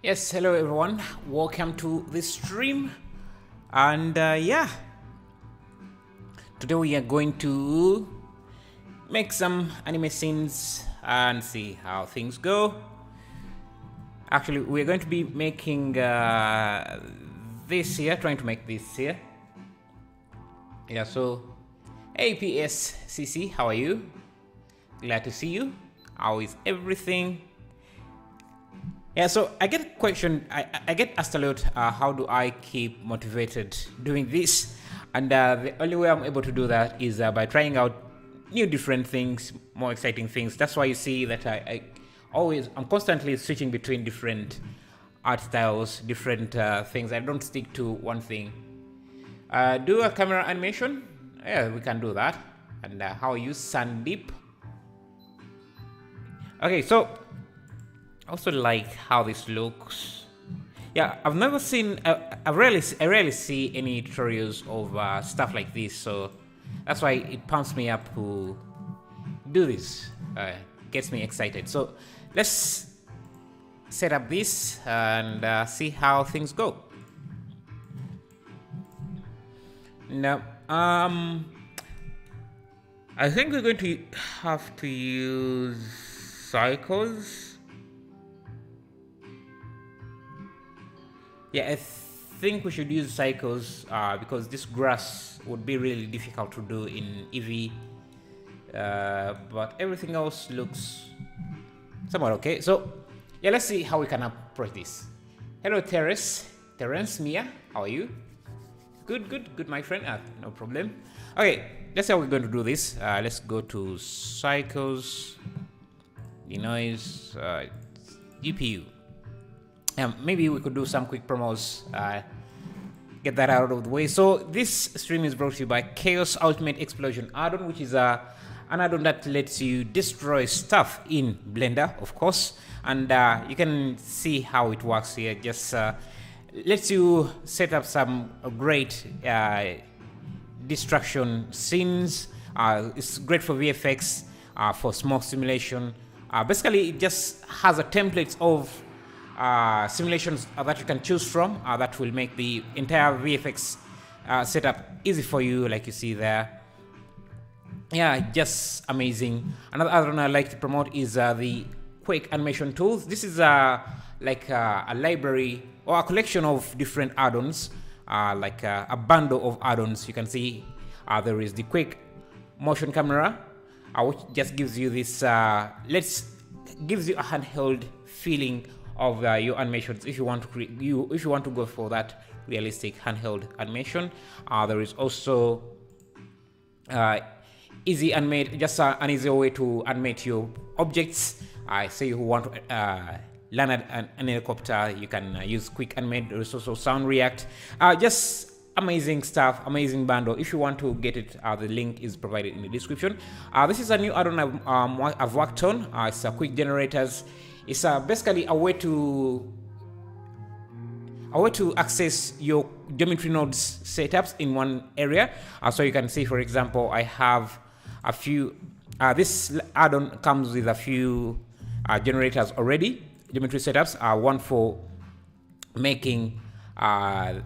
Yes, hello everyone. Welcome to this stream. And yeah, today we are going to make some anime scenes and see how things go. Actually, we're going to be making this here, trying to make this here. Yeah, so APSCC, how are you? Glad to see you. How is everything? Yeah, so I get a question, I get asked a lot, how do I keep motivated doing this? And the only way I'm able to do that is by trying out new different things, more exciting things. That's why you see that I'm constantly switching between different art styles, different things. I don't stick to one thing. Do a camera animation? Yeah, we can do that. And how I use Sandeep. Okay, so I also like how this looks. Yeah, I've never seen. I rarely see any tutorials of stuff like this, so that's why it pumps me up to do this. Gets me excited. So let's set up this and see how things go. Now, I think we're going to have to use cycles. Yeah, I think we should use cycles because this grass would be really difficult to do in Eevee. But everything else looks somewhat okay. So, yeah, let's see how we can approach this. Hello, Terence, Mia, how are you? Good, my friend. No problem. Okay, that's how we're going to do this. Let's go to cycles, denoise, GPU. Maybe we could do some quick promos, get that out of the way. So this stream is brought to you by Chaos Ultimate Explosion Addon, which is an addon that lets you destroy stuff in Blender, of course. And you can see how it works here. Just lets you set up some great destruction scenes. It's great for VFX, for smoke simulation. Basically, it just has a template of simulations that you can choose from that will make the entire VFX setup easy for you, like you see there. Yeah, just amazing. Another add-on I like to promote is the Quake animation tools. This is like a library or a collection of different add-ons, like a bundle of add-ons. You can see there is the Quake motion camera, which just gives you this gives you a handheld feeling of your animations if you want to go for that realistic handheld animation. There is also easy animate, just an easier way to animate your objects. Say you want to land an helicopter, you can use quick animate. There is also sound react. Just amazing stuff, amazing bundle. If you want to get it, the link is provided in the description. This is a new add-on I've worked on. It's a quick generators. It's basically a way to access your geometry nodes setups in one area. So you can see, for example, I have a few. This add-on comes with a few generators already, geometry setups. One for making.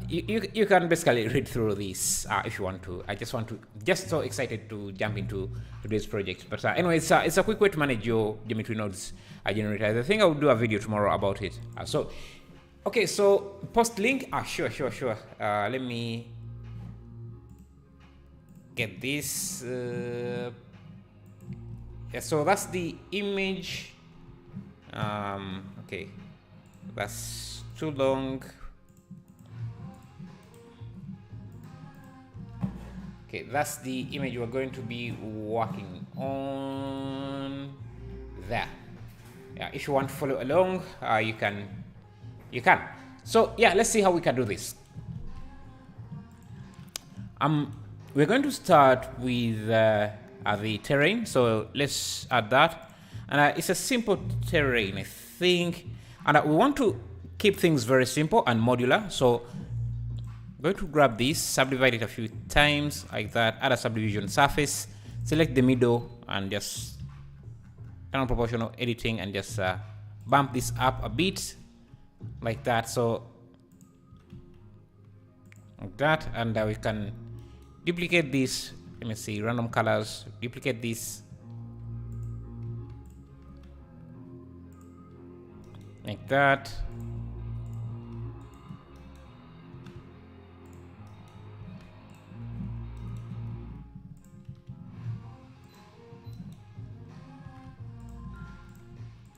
You can basically read through this if you want to. I just so excited to jump into today's project. But anyway, it's a quick way to manage your geometry nodes generators. I think I will do a video tomorrow about it. Okay, so post link. Sure. Let me get this. Yeah, so that's the image. Okay, that's too long. Okay, that's the image we're going to be working on there. Yeah, if you want to follow along, you can. So yeah, let's see how we can do this. We're going to start with the terrain. So let's add that, and it's a simple terrain, I think, and we want to keep things very simple and modular. So I'm going to grab this, subdivide it a few times like that, add a subdivision surface, select the middle, and just turn on proportional editing and just bump this up a bit. like that. So like that, and we can duplicate this. Let me see, random colors, duplicate this like that.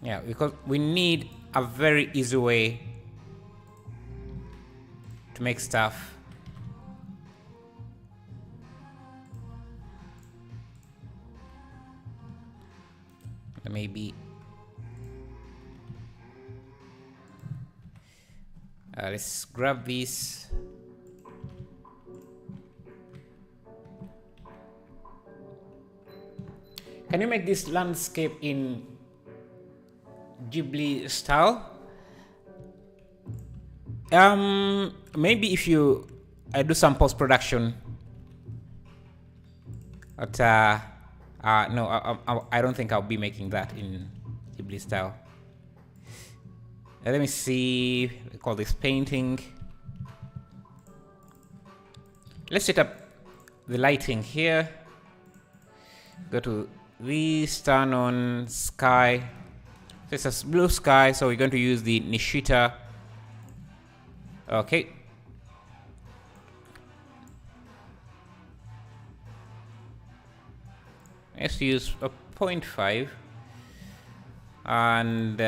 Yeah, because we need a very easy way to make stuff. Maybe let's grab this. Can you make this landscape in Ghibli style? Maybe if you do some post-production. But no, I don't think I'll be making that in Ghibli style. Let me see. We call this painting. Let's set up the lighting here. Go to this, turn on sky. This is blue sky, so we're going to use the Nishita. Okay. Let's use a 0.5 and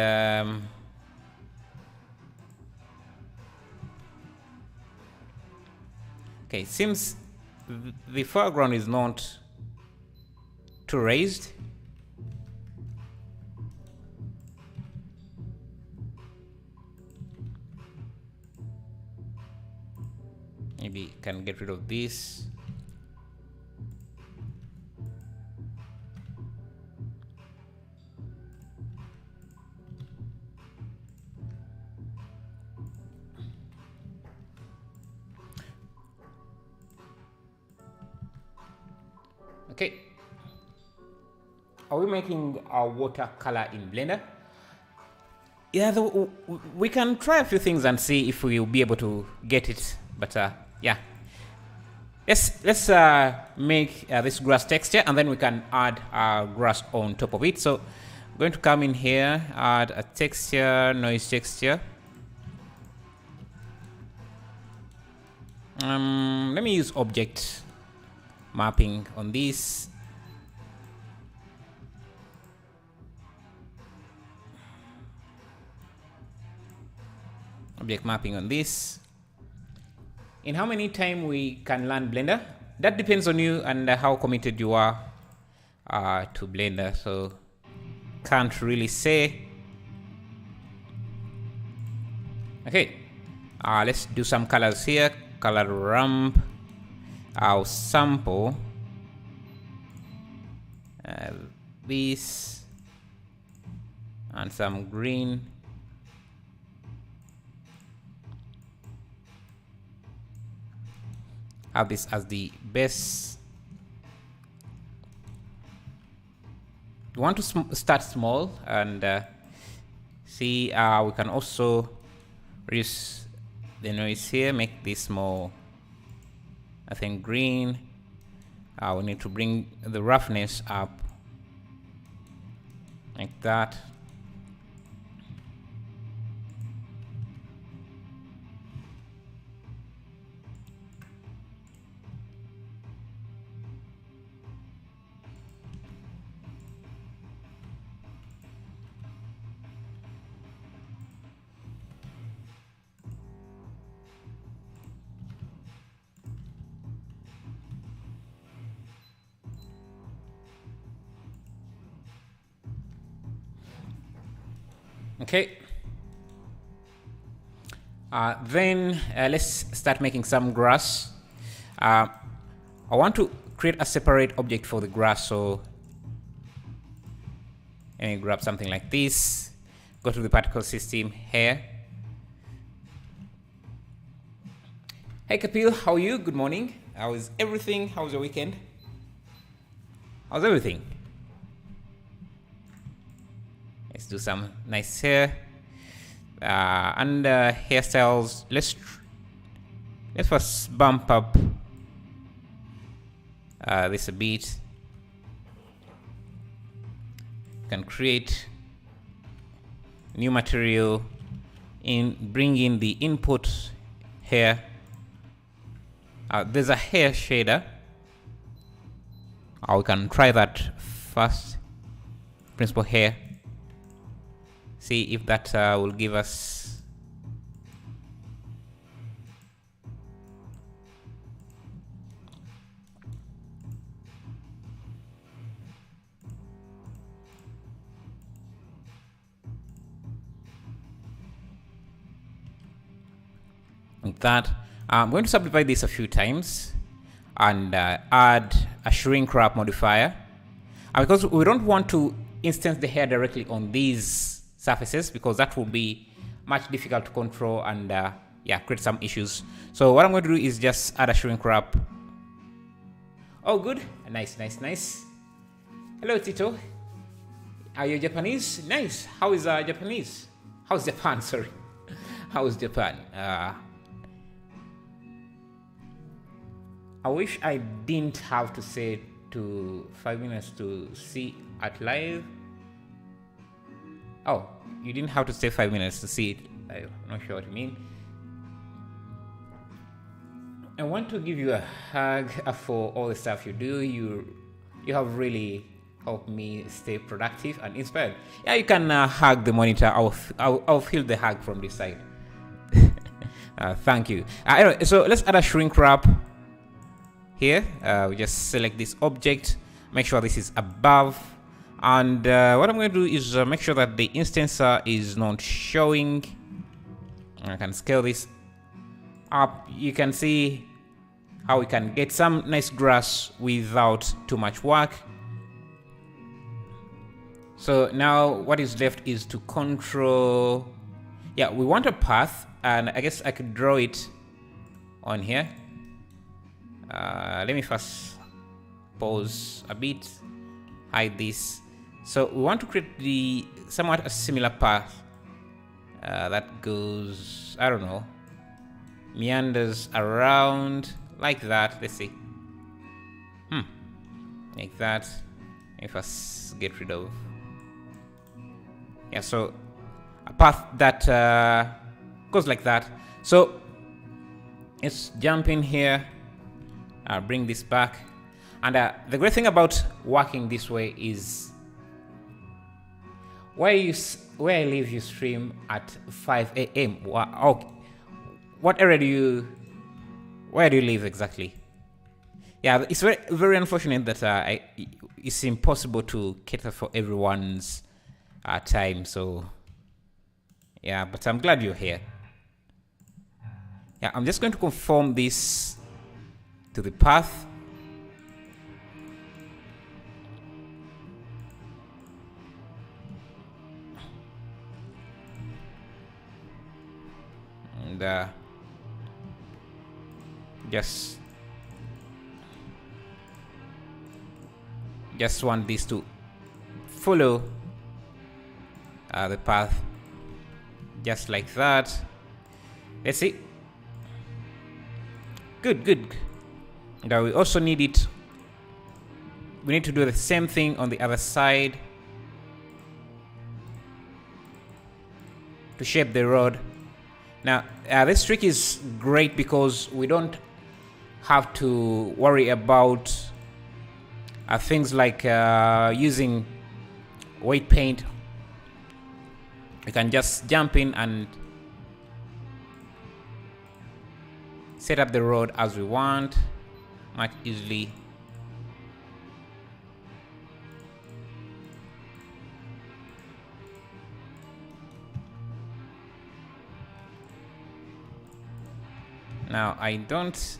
okay, seems the foreground is not too raised. Maybe can get rid of this. Okay. Are we making our watercolor in Blender? Yeah, we can try a few things and see if we'll be able to get it. But yeah, let's make this grass texture, and then we can add our grass on top of it. So I'm going to come in here, add a texture, noise texture. Let me use object mapping on this. Object mapping on this. In how many time we can learn Blender? That depends on you and how committed you are to Blender. So can't really say. Okay, let's do some colors here. Color ramp. Our sample. This and some green. Have this as the base. We want to start small and see. We can also reduce the noise here. Make this more, I think, green. We need to bring the roughness up like that. Okay. Then let's start making some grass. I want to create a separate object for the grass, so let me grab something like this. Go to the particle system here. Hey Kapil, how are you? Good morning. How is everything? How was your weekend? How's everything? Let's do some nice hair. And hairstyles, let's first bump up this a bit. You can create new material, bring in the input hair. There's a hair shader. We can try that first. Principal hair. See if that will give us like that. I'm going to subdivide this a few times and add a shrink wrap modifier, because we don't want to instance the hair directly on these surfaces, because that will be much difficult to control and yeah, create some issues. So what I'm going to do is just add a shrink wrap. Oh, good. Nice. Hello, Tito. Are you Japanese? Nice. How is Japanese? How's Japan? Sorry. How's Japan? I wish I didn't have to say to 5 minutes to see at live. Oh, you didn't have to stay 5 minutes to see it. I'm not sure what you mean. I want to give you a hug for all the stuff you do. You have really helped me stay productive and inspired. Yeah, you can hug the monitor. I'll feel the hug from this side. Thank you. Anyway, so let's add a shrink wrap here. We just select this object, make sure this is above, and what I'm going to do is make sure that the instancer is not showing. I can scale this up. You can see how we can get some nice grass without too much work. So now what is left is to control. Yeah, we want a path, and I guess I could draw it on here. Let me first pause a bit, hide this. So we want to create the somewhat a similar path that goes, I don't know, meanders around like that. Let's see. Like that. Let me first get rid of. Yeah, so a path that goes like that. So let's jump in here. Bring this back, and the great thing about working this way is where I live, you stream at 5 a.m. Oh, what area where do you live exactly? Yeah, it's very unfortunate that it's impossible to cater for everyone's time. So yeah, but I'm glad you're here. Yeah, I'm just going to conform this to the path. And just want this to follow the path just like that. Let's see. Good. Now we also need it. We need to do the same thing on the other side to shape the road. Now this trick is great because we don't have to worry about things like using weight paint. We can just jump in and set up the road as we want much easily. Now I don't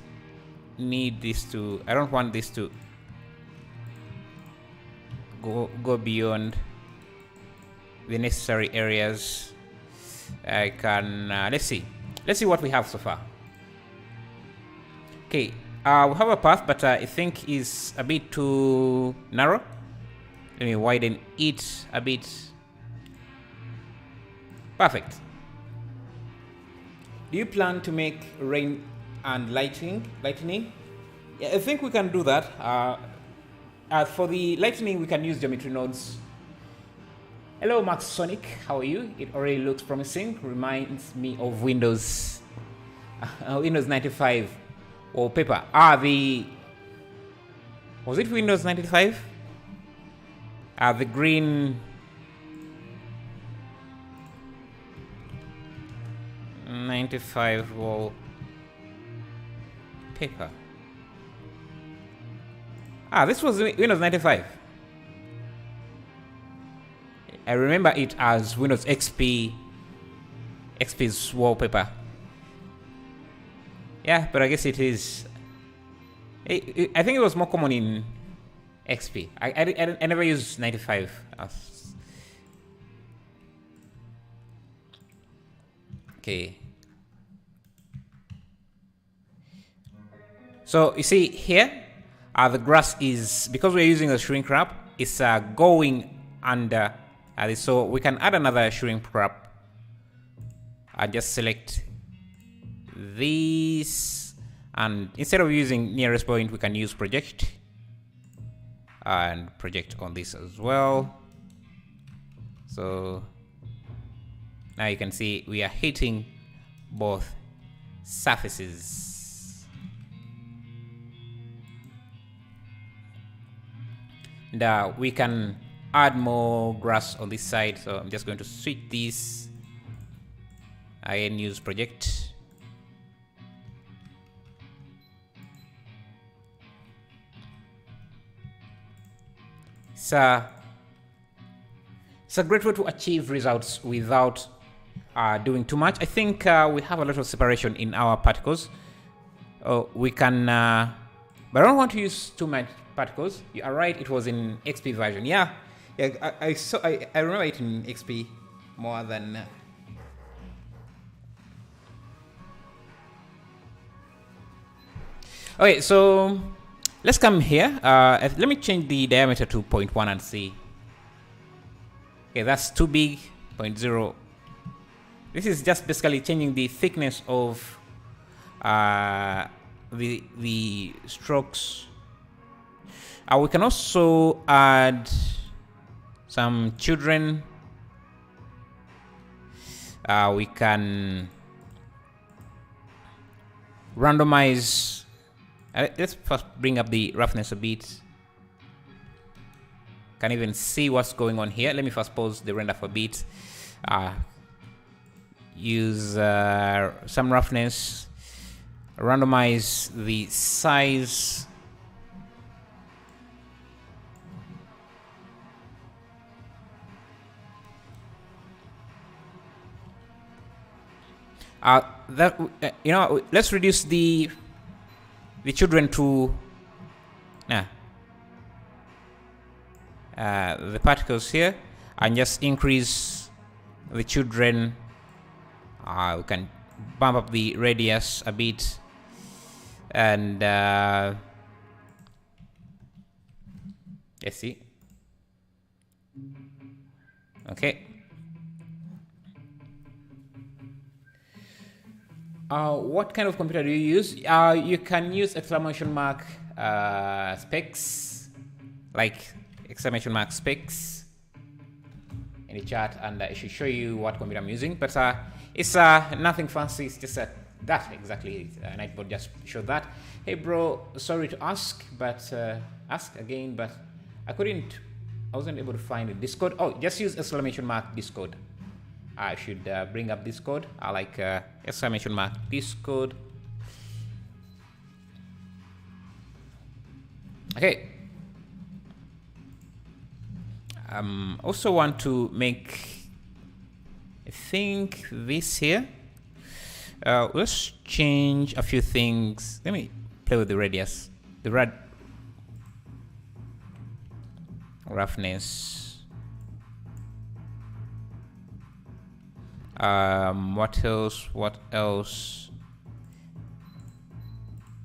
want this to go beyond the necessary areas. I can let's see what we have so far. Okay, we have a path, but I think is a bit too narrow. Let me widen it a bit. Perfect. Do you plan to make rain and lightning? Yeah, I think we can do that. For the lightning, we can use geometry nodes. Hello, Max Sonic. How are you? It already looks promising. Reminds me of Windows 95 wallpaper. Was it Windows 95? The green 95 wallpaper. This was Windows 95. I remember it as Windows XP's wallpaper. Yeah, but I guess it is. I think it was more common in XP. I never used 95. Okay. So you see here, the grass is, because we're using a shrink wrap, it's going under this. So we can add another shrink wrap. I just select this, and instead of using nearest point, we can use project and project on this as well. So now you can see we are hitting both surfaces. And we can add more grass on this side. So I'm just going to switch this and use project. So it's a great way to achieve results without doing too much. I think we have a lot of separation in our particles. We can, but I don't want to use too much particles. You are right, it was in XP version. Yeah, I remember it in XP more than. Okay, so let's come here. Let me change the diameter to 0.1 and see. Okay, that's too big. 0.0. This is just basically changing the thickness of the strokes. We can also add some children. We can randomize. Let's first bring up the roughness a bit. Can even see what's going on here. Let me first pause the render for a bit. Use some roughness. Randomize the size. Let's reduce the children to the particles here, and just increase the children. We can bump up the radius a bit, and let's see. Okay. What kind of computer do you use? You can use exclamation mark specs, like exclamation mark specs in the chat, and it should show you what computer I'm using. But it's nothing fancy. It's just that exactly. Nightbot just showed that. Hey bro, sorry to ask, but ask again. But I wasn't able to find it. Discord. Oh, just use exclamation mark Discord. I should bring up Discord. I like exclamation mark Discord. Okay. Also want to make, I think, this here. Let's change a few things. Let me play with the radius, the roughness. What else?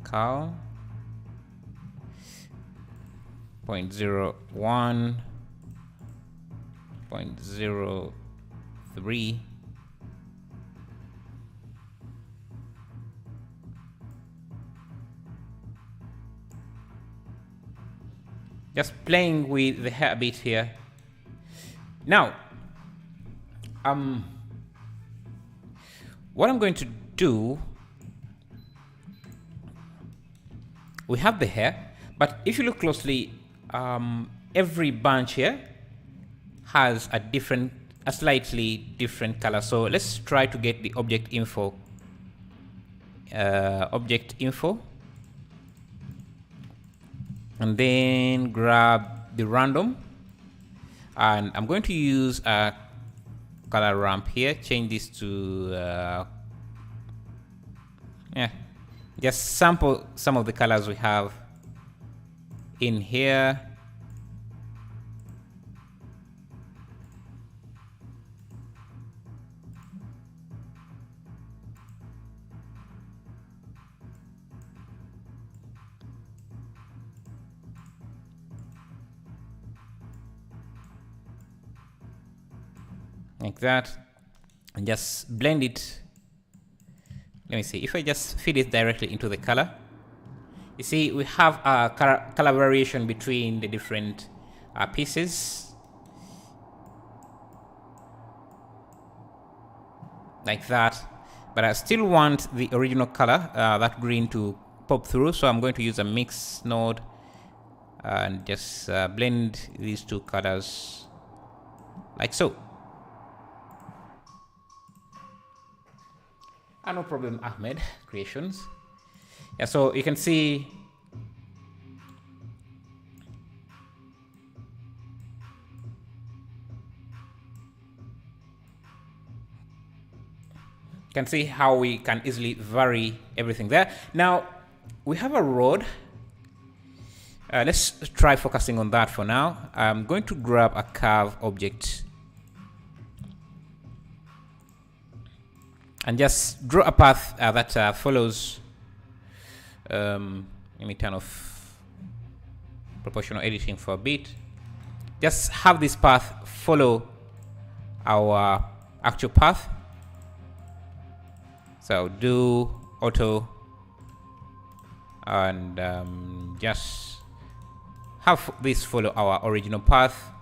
Cal 0.01, 0.03. Just playing with the hair a bit here. Now, what I'm going to do, we have the hair, but if you look closely, every bunch here has a slightly different color. So let's try to get the object info. And then grab the random, and I'm going to use a color ramp here. Change this to just sample some of the colors we have in here. Like that, and just blend it. Let me see if I just feed it directly into the color. You see, we have a color variation between the different pieces, like that. But I still want the original color, that green, to pop through. So I'm going to use a mix node and just blend these two colors like so. No problem, Ahmed Creations. Yeah, so you can see how we can easily vary everything there. Now we have a road. Let's try focusing on that for now. I'm going to grab a curve object and just draw a path that follows. Let me turn off proportional editing for a bit. Just have this path follow our actual path. So do auto and just have this follow our original path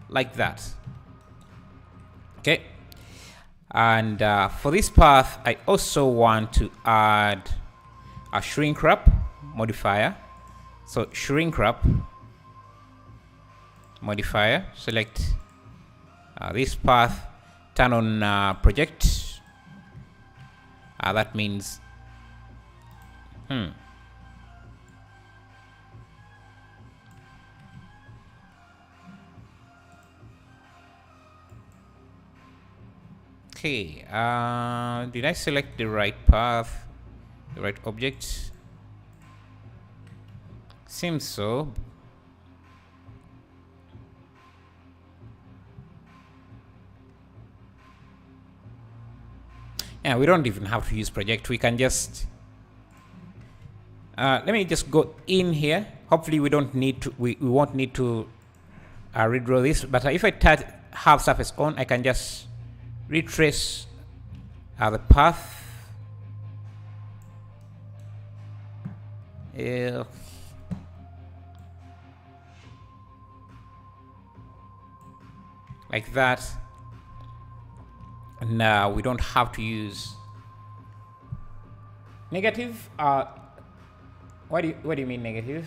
like that. Okay. And for this path, I also want to add a shrink wrap modifier. So shrink wrap modifier, select this path, turn on project. That means okay, did I select the right path, the right object? Seems so. Yeah, we don't even have to use project. We can just let me just go in here. Hopefully we don't need to, we won't need to redraw this, but if I touch half surface on, I can just retrace the path. Like that. Now we don't have to use negative. What do you mean negative?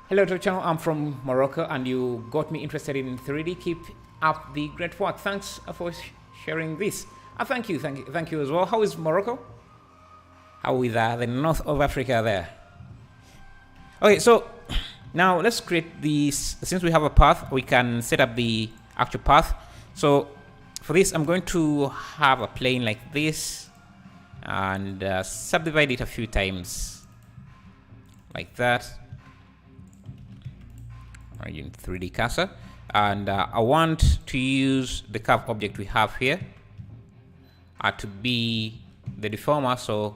Hello to the channel. I'm from Morocco, and you got me interested in 3D. Keep up the great work. Thanks for sharing this. Thank you as well. How is Morocco? How is the north of Africa there? Okay, so now let's create this. Since we have a path, we can set up the actual path. So for this, I'm going to have a plane like this and subdivide it a few times like that. Origin 3D cursor. And I want to use the curve object we have here to be the deformer. So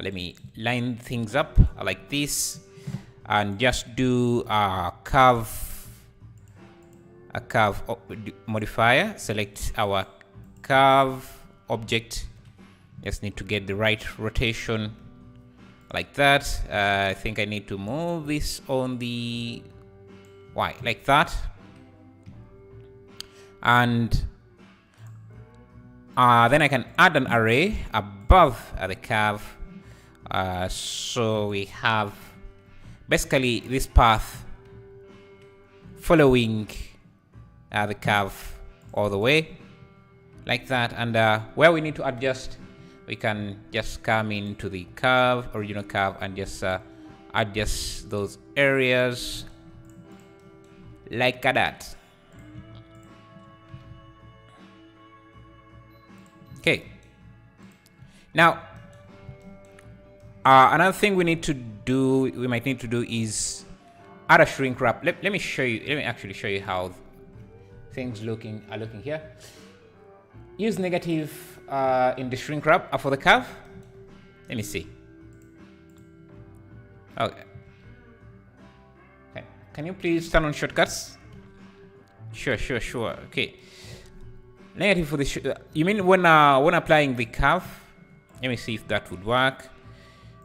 let me line things up like this and just do a curve modifier. Select our curve object. Just need to get the right rotation like that. I think I need to move this on the Y, like that. And then I can add an array above the curve. So we have basically this path following the curve all the way, like that. And where we need to adjust, we can just come into the curve, original curve, and just adjust those areas like that. Okay. Now, another thing we might need to do is add a shrink wrap. Let me show you. Let me actually show you how things are looking here. Use negative in the shrink wrap for the curve. Let me see. Okay. Can you please turn on shortcuts? Sure. Okay. Negative for the you mean when applying the curve? Let me see if that would work.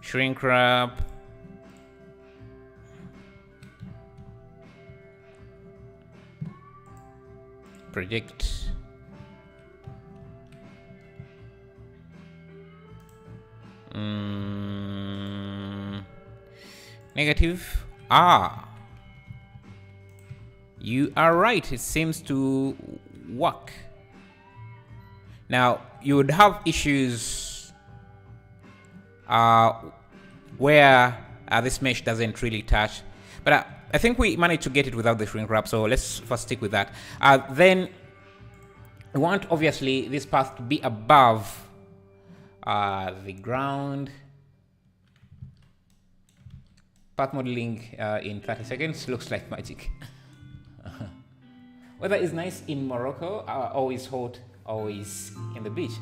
Shrink wrap. Project. Negative. You are right. It seems to work. Now, you would have issues where this mesh doesn't really touch, but I think we managed to get it without the shrink wrap, so let's first stick with that. Then we want, obviously, this path to be above the ground. Path modeling in 30 seconds looks like magic. Weather is nice in Morocco, always hot, always in the beach.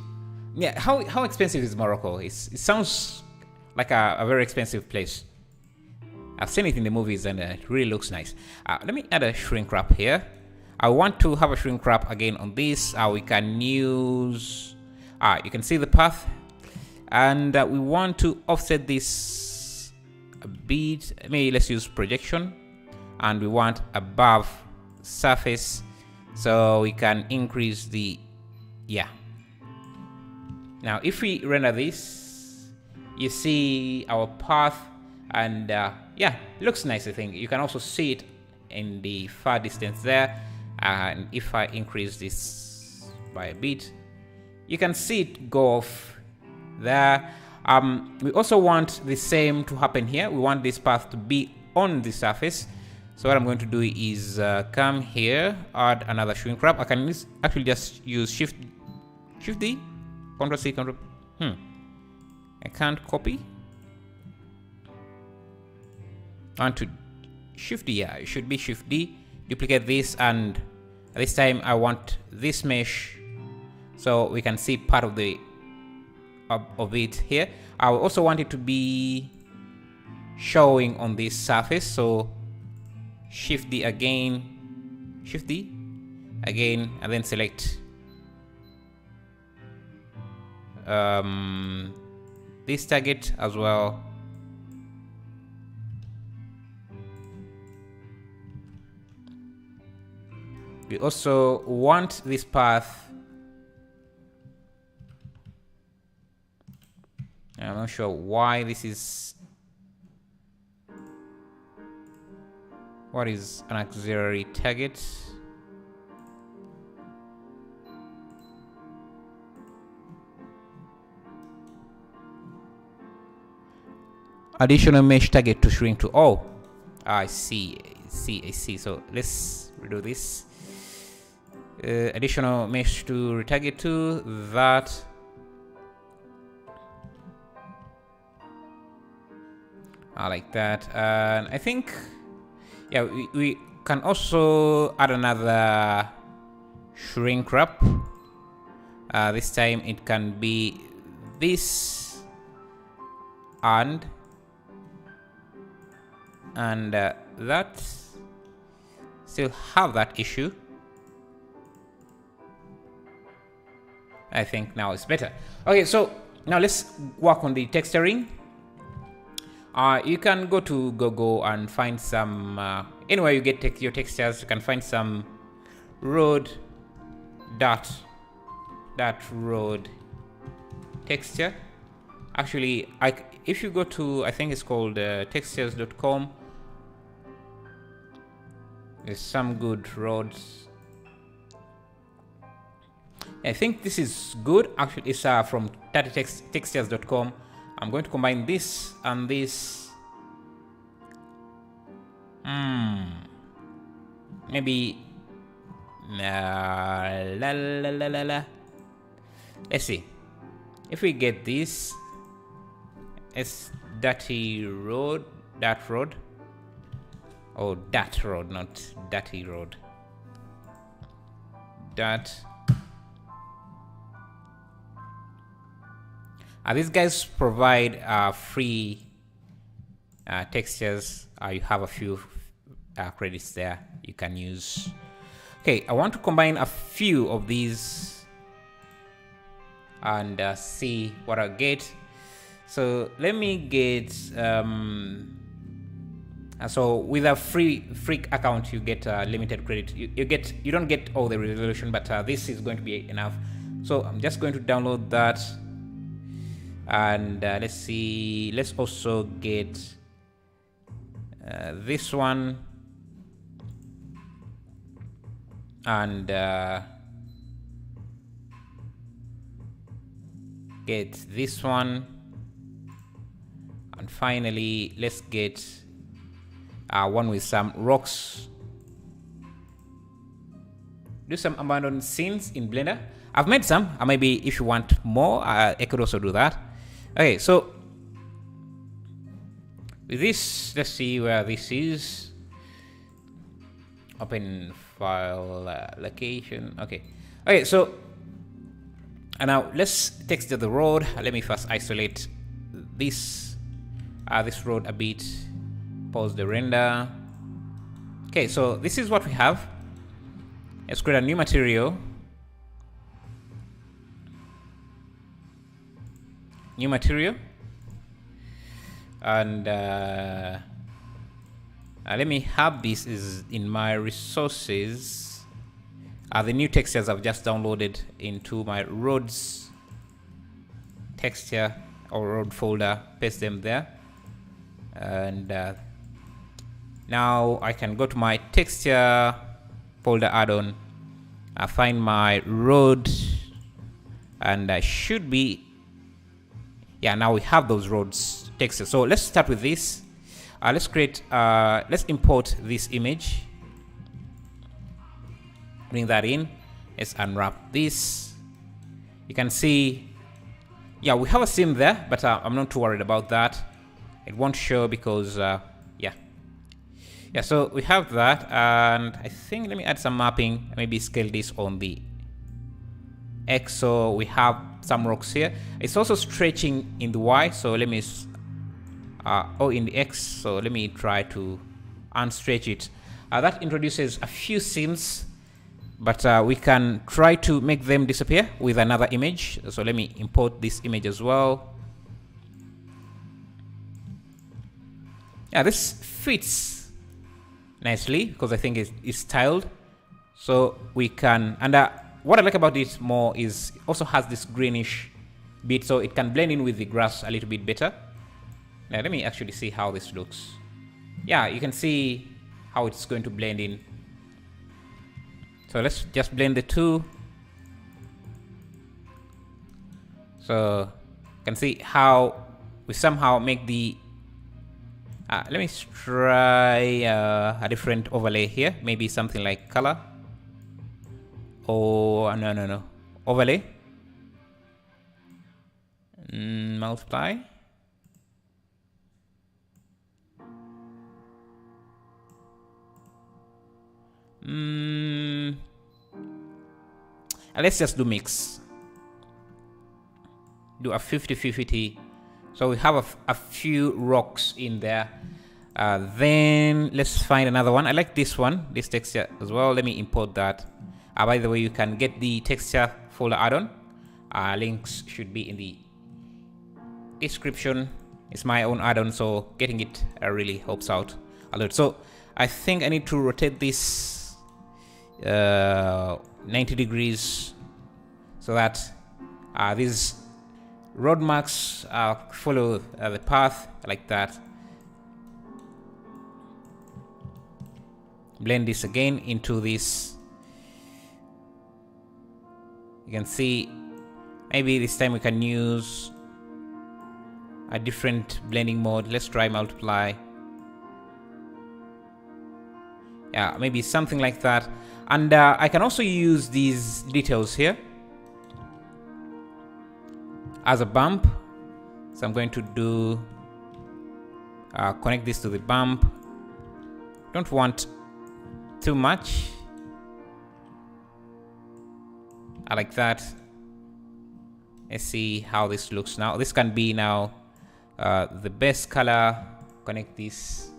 Yeah, how expensive is Morocco? It sounds like a very expensive place. I've seen it in the movies and it really looks nice. Let me add a shrink wrap here. I want to have a shrink wrap again on this. We can use, you can see the path, and we want to offset this a bit. Maybe let's use projection, and we want above surface, so we can increase the, yeah. Now, if we render this, you see our path, and yeah, looks nice. I think you can also see it in the far distance there. And if I increase this by a bit, you can see it go off there. We also want the same to happen here. We want this path to be on the surface. So what I'm going to do is come here, add another shrink wrap. I can actually just use Shift D, Ctrl C, Ctrl. I can't copy. I want to Shift D. Yeah, it should be Shift D. Duplicate this, and this time I want this mesh, so we can see part of the of it here. I also want it to be showing on this surface, so Shift D again, Shift D again, and then select this target as well. We also want this path. I'm not sure why this is. What is an auxiliary target? Additional mesh target to shrink to. Oh, I see. So let's redo this. Additional mesh to retarget to that. I like that. And I think, yeah, we can also add another shrink wrap. This time it can be this and that. Still have that issue. I think now it's better. Okay, so now let's work on the texturing. You can go to Google and find some, anywhere you get your textures, you can find some road that road texture. Actually, if you go to, I think it's called textures.com, there's some good roads. I think this is good. Actually, it's from textures.com. I'm going to combine this and this. Maybe. Let's see. If we get this, it's dirty road, that road. Oh, that road, not dirty road. That. These guys provide free textures. You have a few credits there you can use. Okay, I want to combine a few of these and see what I get. So let me get so with a free account you get limited credit. You don't get all the resolution, but this is going to be enough. So I'm just going to download that. And let's see, let's also get this one, and get this one, and finally let's get one with some rocks. Do some abandoned scenes in Blender. I've made some. Maybe if you want more, I could also do that. Okay, so with this, let's see where this is. Open file location. Okay, so and now let's texture the road. Let me first isolate this road a bit. Pause the render. Okay, so this is what we have. Let's create a new material. New material, and let me have this is in my resources. The new textures I've just downloaded into my roads texture or road folder. Paste them there, and now I can go to my texture folder add-on. I find my road, and I should be. Yeah, now we have those roads textures. So let's start with this. Let's import this image. Bring that in. Let's unwrap this. You can see, yeah, we have a sim there, but I'm not too worried about that. It won't show because, yeah, so we have that, and I think, let me add some mapping, maybe scale this on the X, so we have some rocks here. It's also stretching in the Y, so let me in the X, so let me try to unstretch it. That introduces a few sims, but we can try to make them disappear with another image. So let me import this image as well. Yeah, this fits nicely because I think it's styled, so we can, and what I like about it more is it also has this greenish bit, so it can blend in with the grass a little bit better. Now let me actually see how this looks. Yeah, you can see how it's going to blend in. So let's just blend the two. So you can see how we somehow make the let me try a different overlay here, maybe something like color. Oh, no. Overlay. Multiply. Let's just do mix. Do a 50-50. So we have a few rocks in there. Then let's find another one. I like this one, this texture as well. Let me import that. By the way, you can get the texture folder add-on. Links should be in the description. It's my own add-on, so getting it really helps out a lot. So I think I need to rotate this 90 degrees so that these road marks follow the path like that. Blend this again into this. You can see maybe this time we can use a different blending mode. Let's try multiply. Yeah, maybe something like that. And I can also use these details here as a bump. So I'm going to do connect this to the bump. Don't want too much. I like that. Let's see how this looks now. This can be now the best color. Connect this.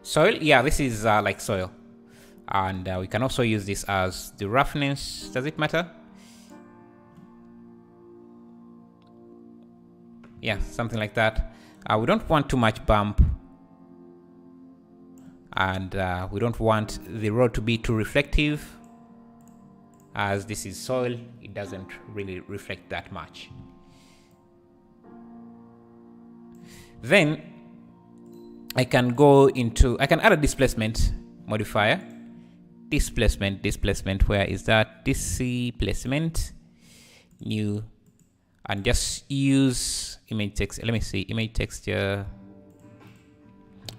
Soil, yeah, this is like soil. And we can also use this as the roughness. Does it matter? Yeah, something like that. We don't want too much bump. And we don't want the road to be too reflective. As this is soil, it doesn't really reflect that much. Then I can add a displacement modifier. Displacement, where is that? Displacement, new, and just use image text. Let me see, image texture.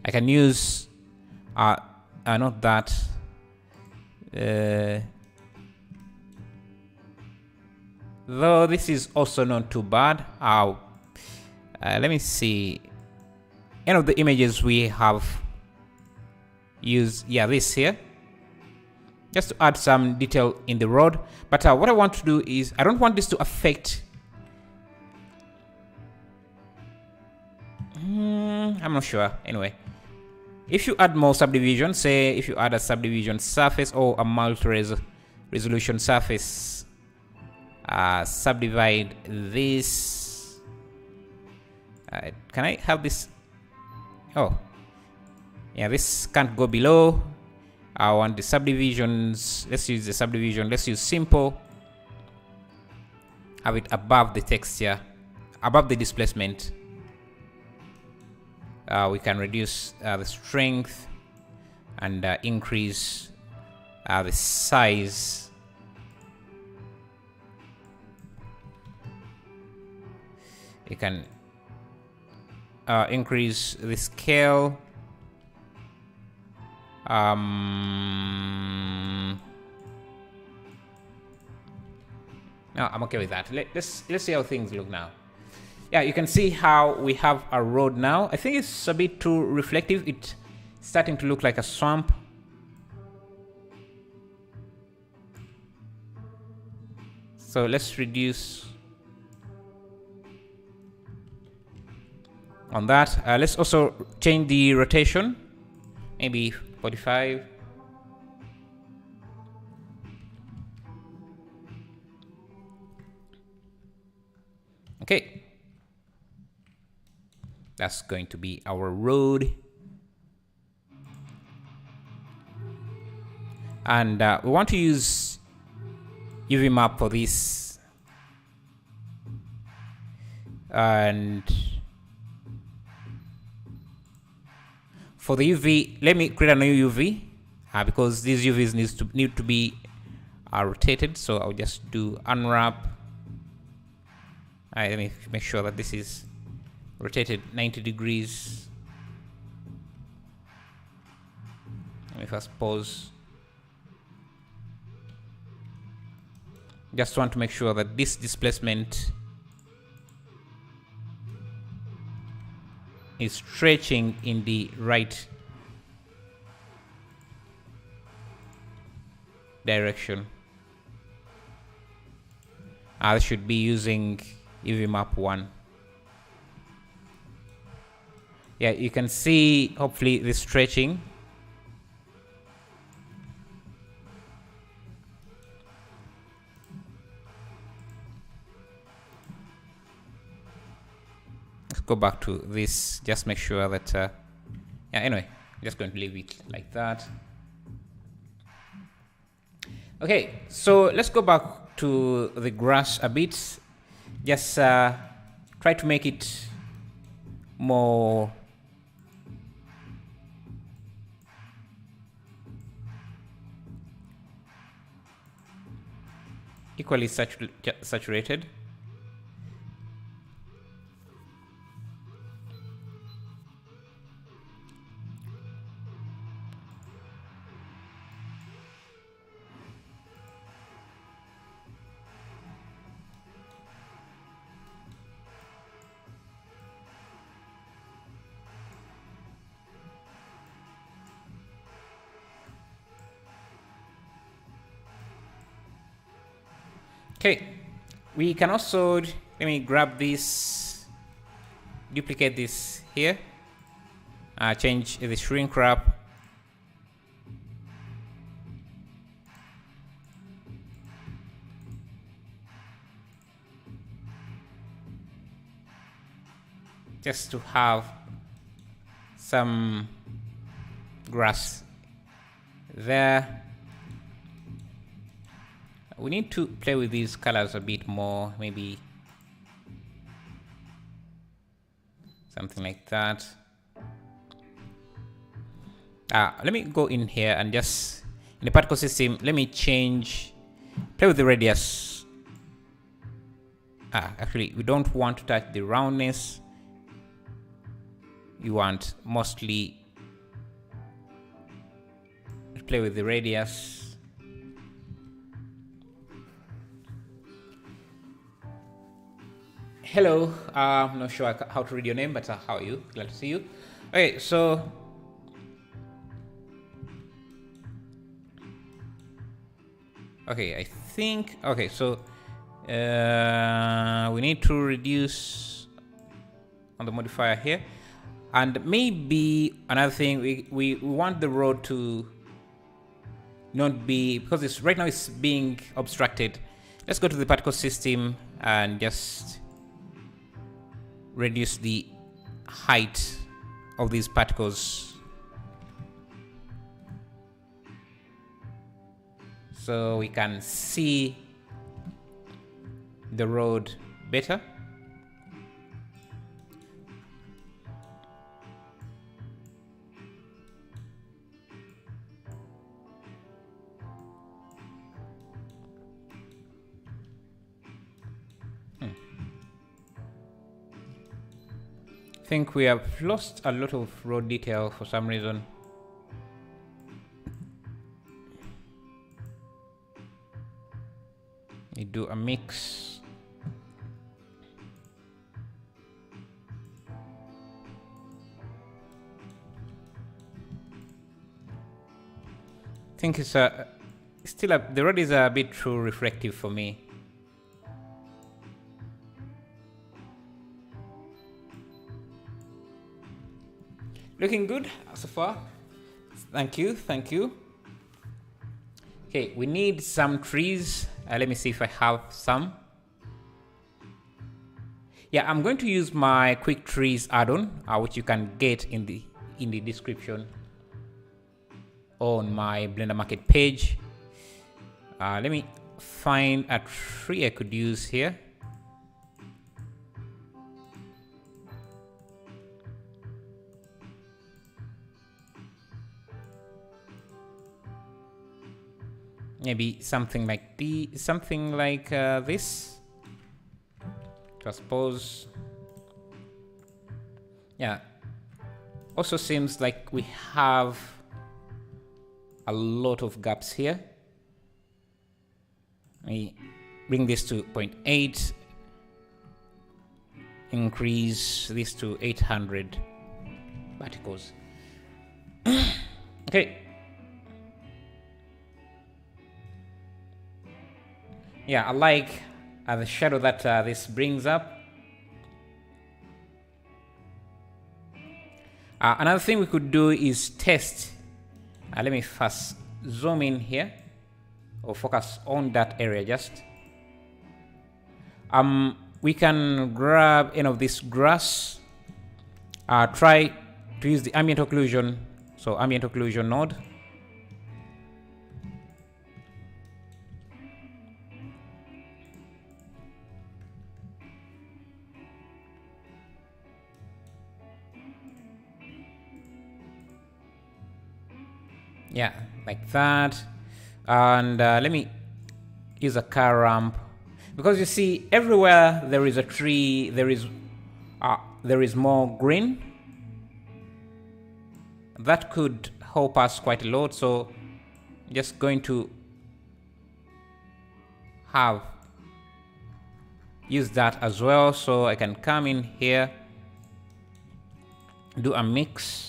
I can use not that. Though this is also not too bad. Let me see. Any of the images we have used, yeah, this here, just to add some detail in the road. But what I want to do is, I don't want this to affect. I'm not sure. Anyway, if you add more subdivision, say if you add a subdivision surface or a multi-resolution surface, subdivide this. Can I have this? Oh, yeah, this can't go below. I want the subdivisions. Let's use the subdivision. Let's use simple. Have it above the texture, above the displacement. We can reduce the strength and increase the size. You can increase the scale. No, I'm okay with that. Let's see how things look now. Yeah, you can see how we have a road now. I think it's a bit too reflective. It's starting to look like a swamp. So let's reduce on that. Let's also change the rotation, maybe 45. Okay. That's going to be our road. And we want to use UV map for this. And for the UV, let me create a new UV because these UVs need to be rotated. So I'll just do unwrap. Let me make sure that this is rotated 90 degrees. Let me first pause. Just want to make sure that this displacement is stretching in the right direction. I should be using UV map 1. Yeah, you can see hopefully the stretching. go back to this. Just make sure that, yeah, anyway, I'm just going to leave it like that. Okay, so let's go back to the grass a bit. Just try to make it more equally saturated. Okay, we can also, let me grab this, duplicate this here, change the shrink wrap. Just to have some grass there. We need to play with these colors a bit more, maybe something like that. Let me go in here and just, in the particle system, let me change, play with the radius. Actually, we don't want to touch the roundness. You want mostly play with the radius. Hello, I'm not sure how to read your name, but how are you? Glad to see you. Okay, so okay, I think, okay, so we need to reduce on the modifier here, and maybe another thing, we want the road to not be, because it's right now it's being obstructed. Let's go to the particle system and just reduce the height of these particles so we can see the road better. I think we have lost a lot of road detail for some reason. We do a mix. I think it's still the road is a bit too reflective for me. Looking good so far. Thank you, thank you. Okay, we need some trees. Let me see if I have some. Yeah, I'm going to use my quick trees add-on, which you can get in the description on my Blender Market page. Let me find a tree I could use here. Maybe something like this, I suppose. Yeah. Also seems like we have a lot of gaps here. Let me bring this to 0.8. Increase this to 800 particles. Okay. Yeah, I like the shadow that this brings up. Another thing we could do is test. Let me first zoom in here, or focus on that area just. We can grab any of this grass try to use the ambient occlusion. So ambient occlusion node. Yeah, like that. And let me use a car ramp, because you see everywhere there is a tree, there is more green. That could help us quite a lot. So just going to use that as well. So I can come in here, do a mix.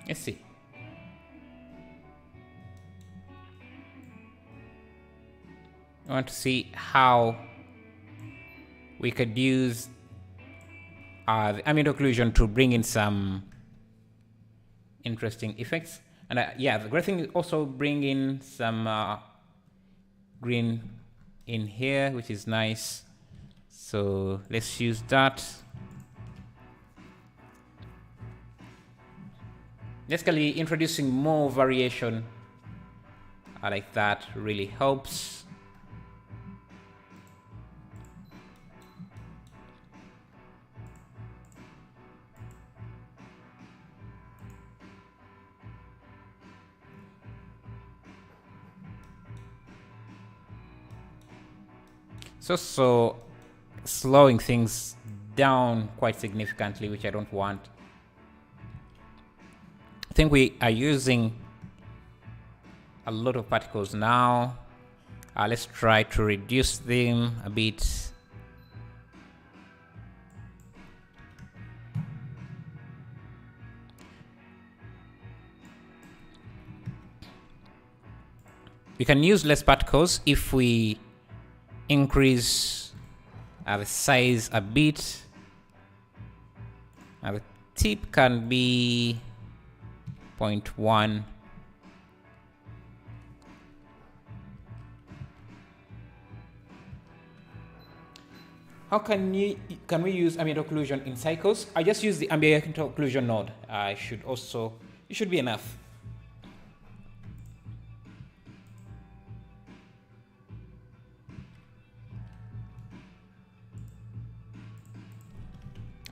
Let's see. I want to see how we could use the ambient occlusion to bring in some interesting effects. And yeah, the great thing is also bring in some green in here, which is nice. So let's use that. Basically, introducing more variation like that really helps. So slowing things down quite significantly, which I don't want. I think we are using a lot of particles now. Let's try to reduce them a bit. We can use less particles if we increase the size a bit. The tip can be 0.1. How can we use ambient occlusion in cycles? I just use the ambient occlusion node. It should be enough.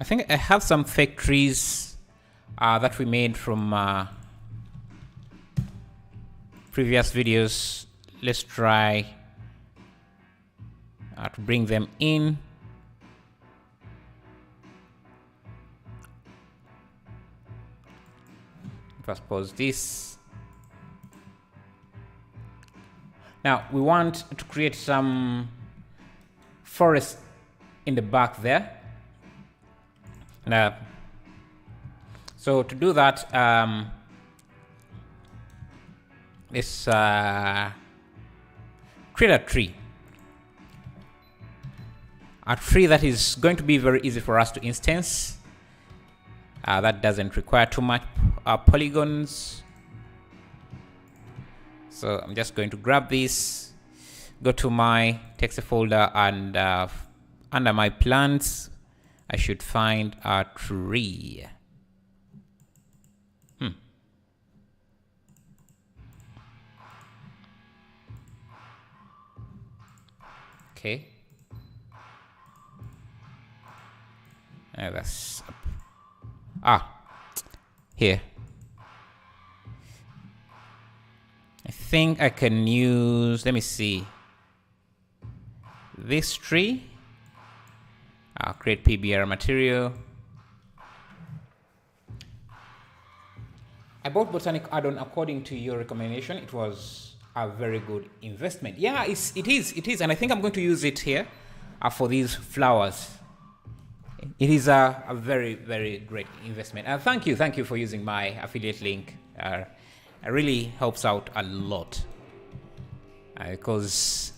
I think I have some fake trees that we made from previous videos. Let's try to bring them in. First pause this. Now we want to create some forest in the back there. So to do that, let's create a tree. A tree that is going to be very easy for us to instance. That doesn't require too much polygons. So I'm just going to grab this, go to my text folder, and under my plants, I should find a tree. Okay. That's here. I think I can use, let me see, this tree. I'll create PBR material. I bought Botanic Addon according to your recommendation. It was a very good investment. Yeah, it is, and I think I'm going to use it here for these flowers. it is a very, very great investment. And thank you for using my affiliate link. It really helps out a lot because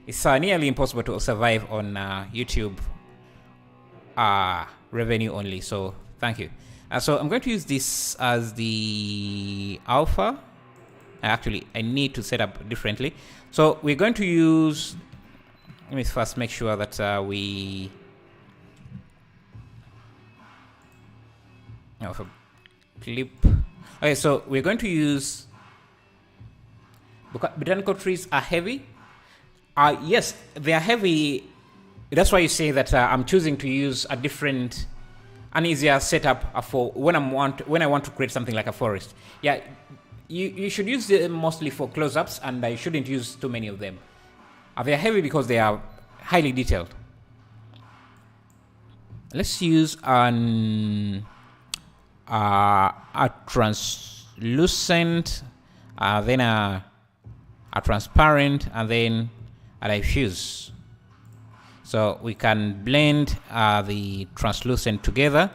it's nearly impossible to survive on YouTube revenue only. So thank you. So I'm going to use this as the alpha. Actually, I need to set up differently. So we're going to use, let me first make sure that we for clip. Okay, so we're going to use, botanical trees are heavy. Yes, they are heavy. That's why you say that I'm choosing to use a different, an easier setup for when I want to create something like a forest. Yeah, you should use them mostly for close-ups, and I shouldn't use too many of them. They are heavy because they are highly detailed. Let's use a translucent, then a transparent, and then a diffuse. So we can blend the translucent together,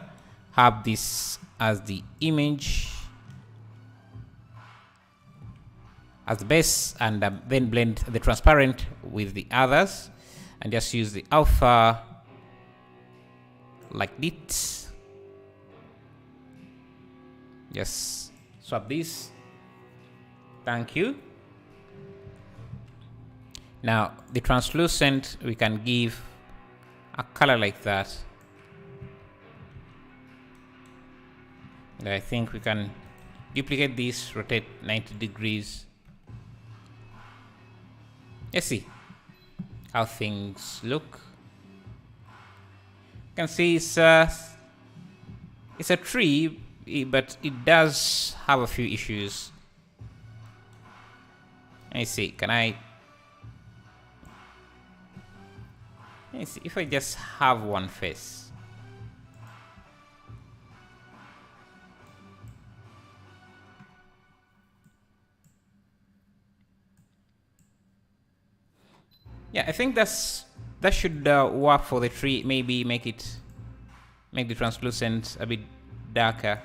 have this as the image, as the base, and then blend the transparent with the others, and just use the alpha like this. Just swap this. Thank you. Now the translucent, we can give a color like that. And I think we can duplicate this, rotate 90 degrees. Let's see how things look. You can see it's a tree, but it does have a few issues. Let's see, let's see if I just have one face. Yeah, I think that should work for the tree. Maybe make the translucent a bit darker,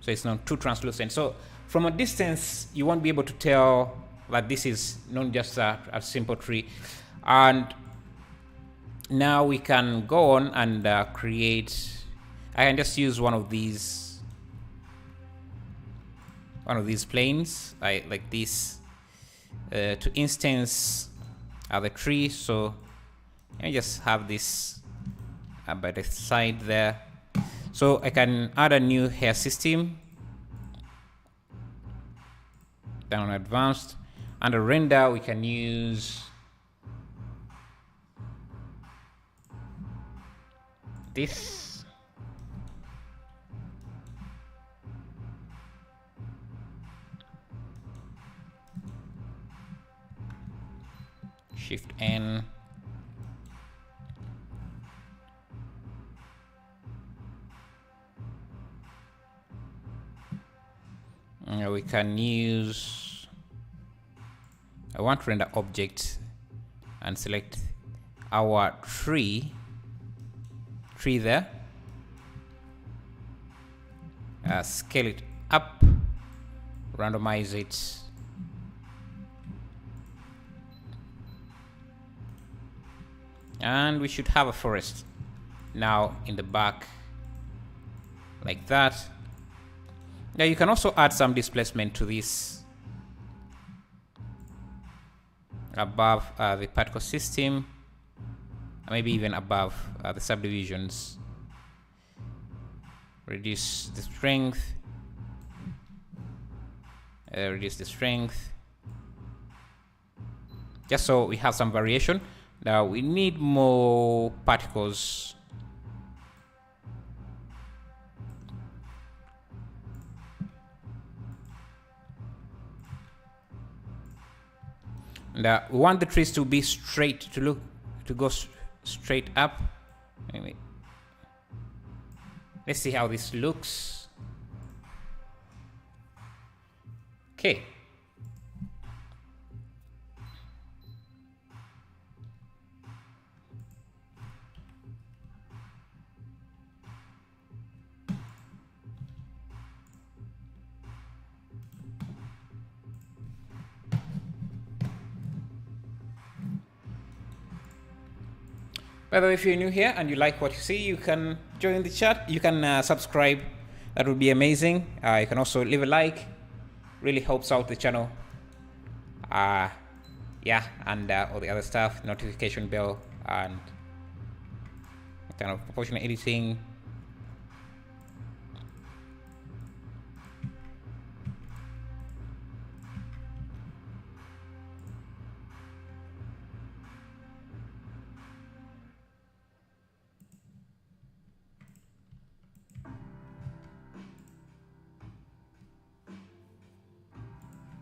so it's not too translucent. So from a distance, you won't be able to tell that this is not just a simple tree. And now we can go on and create. I can just use one of these planes, like this, to instance the tree. So I just have this by the side there. So I can add a new hair system. Down advanced. Under render, we can use this. Shift N. We can use, I want to render object and select our tree there. Scale it up, randomize it. And we should have a forest now in the back like that. Now you can also add some displacement to this above the particle system, maybe even above the subdivisions. Reduce the strength, just so we have some variation. Now we need more particles. And we want the trees to be straight, to go straight up. Anyway, let's see how this looks. Okay. By the way, if you're new here and you like what you see, you can join the chat. You can subscribe. That would be amazing. You can also leave a like. Really helps out the channel. Yeah, and all the other stuff, notification bell, and kind of proportional editing.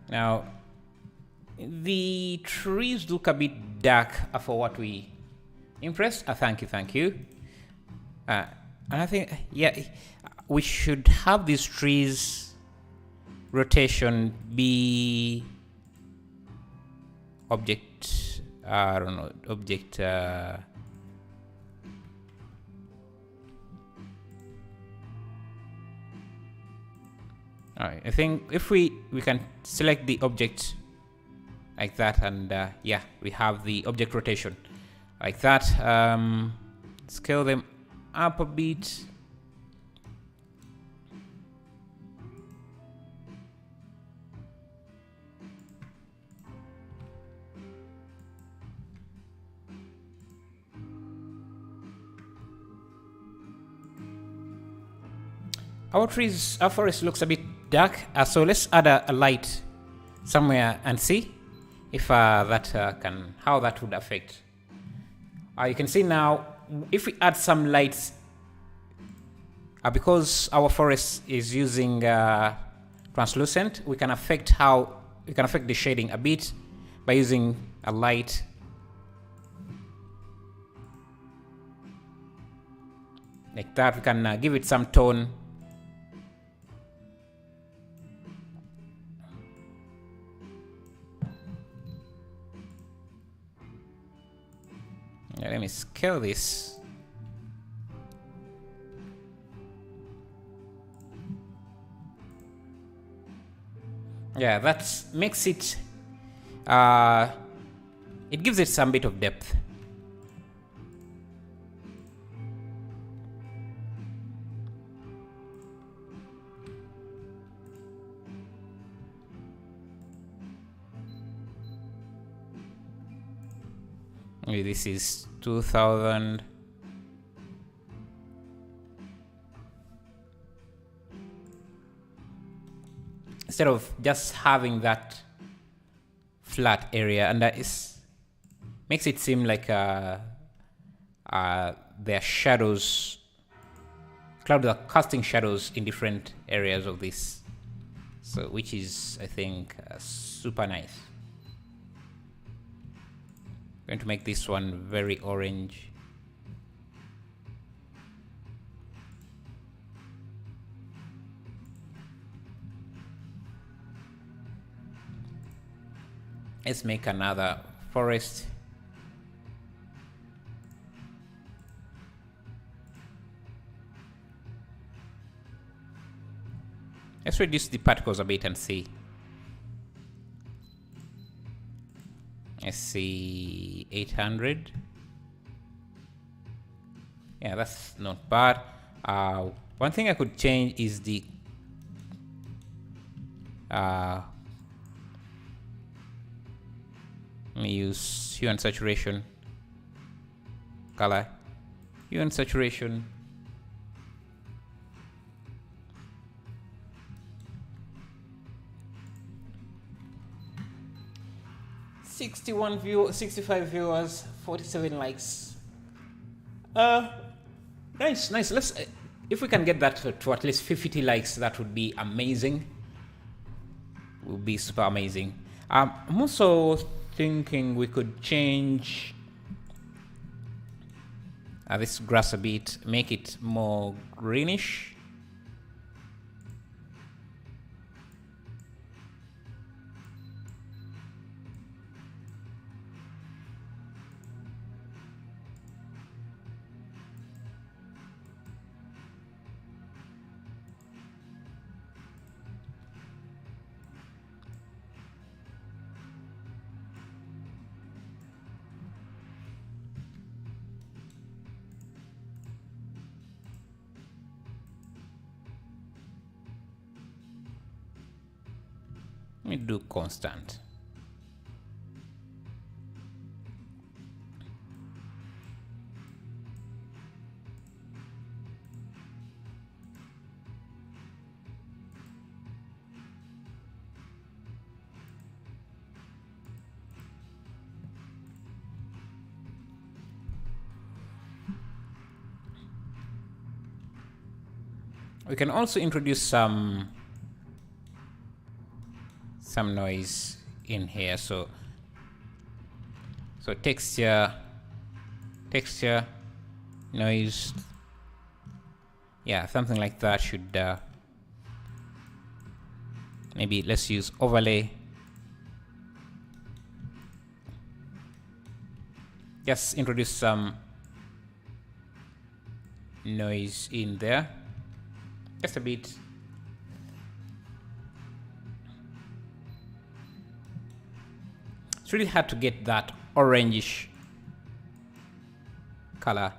Now, the trees look a bit dark for what we impressed. Thank you. And I think, yeah, we should have these trees rotation be object, I don't know, object, Alright, I think if we can select the object like that, and yeah, we have the object rotation like that. Scale them up a bit. Our forest looks a bit dark, so let's add a light somewhere and see if how that would affect. You can see now, if we add some lights, because our forest is using translucent, we can affect the shading a bit by using a light. Like that, we can give it some tone. Yeah, let me scale this. Yeah, that makes it, it gives it some bit of depth. Maybe this is 2000. Instead of just having that flat area, and that makes it seem like there are shadows. Clouds are casting shadows in different areas of this, so which is, I think, super nice. Going to make this one very orange. Let's make another forest. Let's reduce the particles a bit and see. Let's see, 800. Yeah, that's not bad. One thing I could change is the let me use hue and saturation, color, hue and saturation. #61 65 viewers, 47 likes. Nice. Let's, if we can get that to at least 50 likes, that would be amazing. Would be super amazing. I'm also thinking we could change this grass a bit, make it more greenish. Let me do constant. We can also introduce some noise in here. So texture, noise. Yeah, something like that should maybe let's use overlay. Just introduce some noise in there. Just a bit. It's really hard to get that orangish color.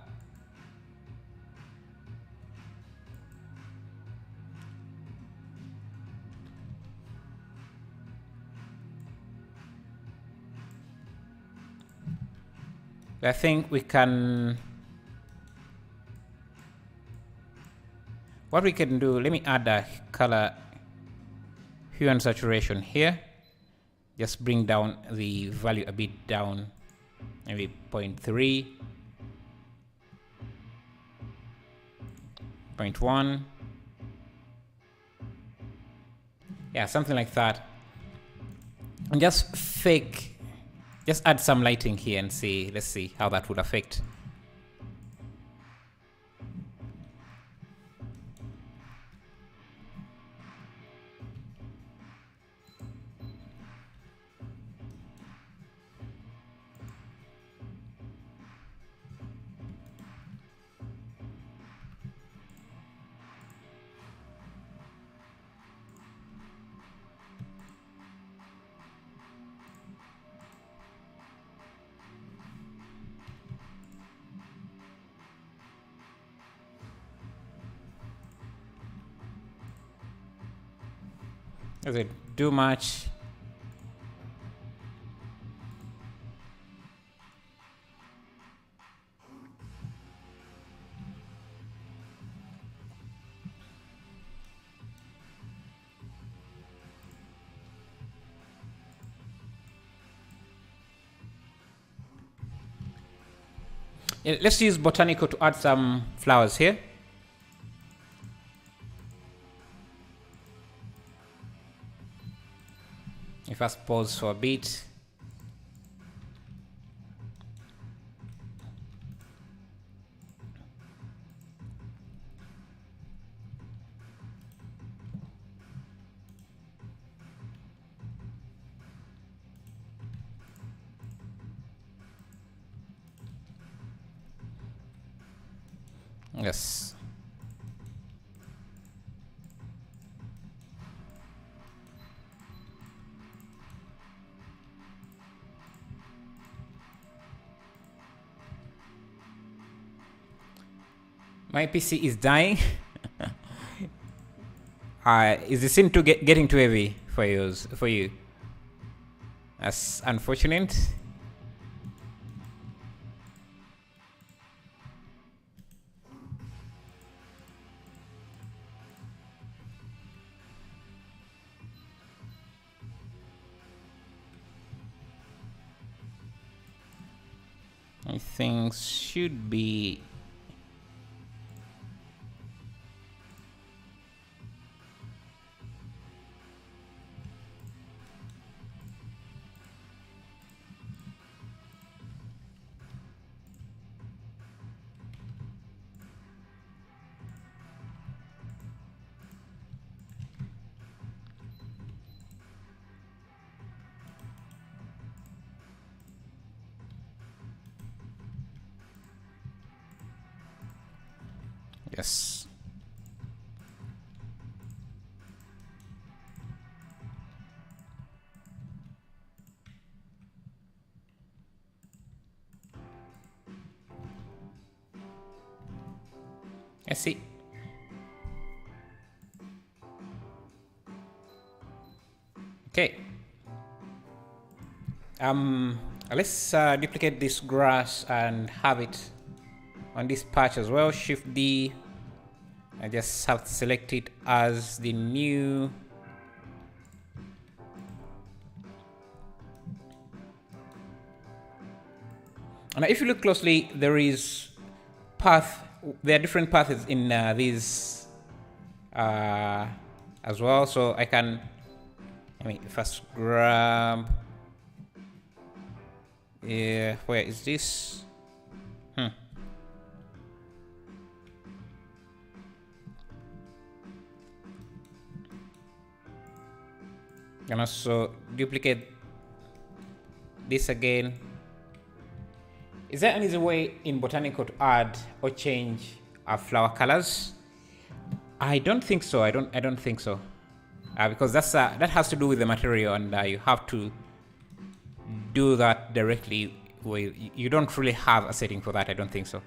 I think we can. What we can do, let me add a color hue and saturation here. Just bring down the value a bit down, maybe 0.3, 0.1. Yeah, something like that. And just add some lighting here and see, let's see how that would affect. Does it do much? Let's use Botanical to add some flowers here. If I pause for a bit. Yes. My PC is dying. Is the scene getting too heavy for you? That's unfortunate. Things should be yes. I see. Okay. Let's duplicate this grass and have it on this patch as well. Shift D. I just have to select it as the new. And if you look closely, there is path. There are different paths in these as well. So I can. Let me first grab. Where is this? And also duplicate this again. Is there an easy way in Botanical to add or change our flower colors? I don't think so. I don't think so. Because that has to do with the material, and you have to do that directly. Where you don't really have a setting for that. I don't think so.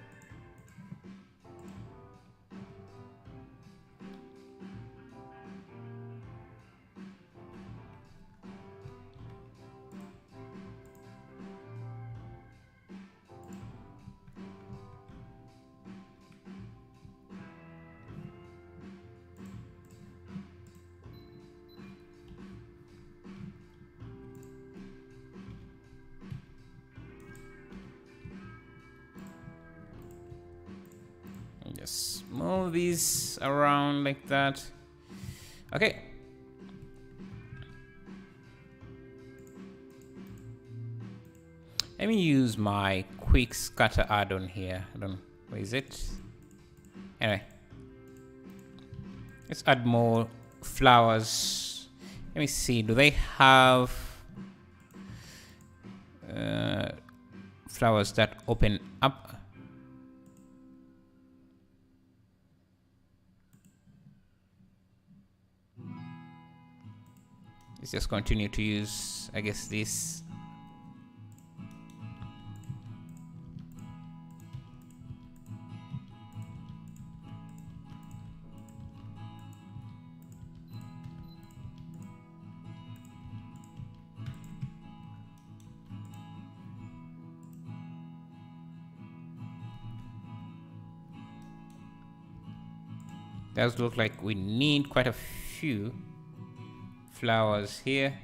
Just move these around like that. Okay. Let me use my quick scatter add-on here. I don't know, where is it? Anyway. Let's add more flowers. Let me see, do they have flowers that open up? Let's just continue to use, I guess, this. Does look like we need quite a few flowers here.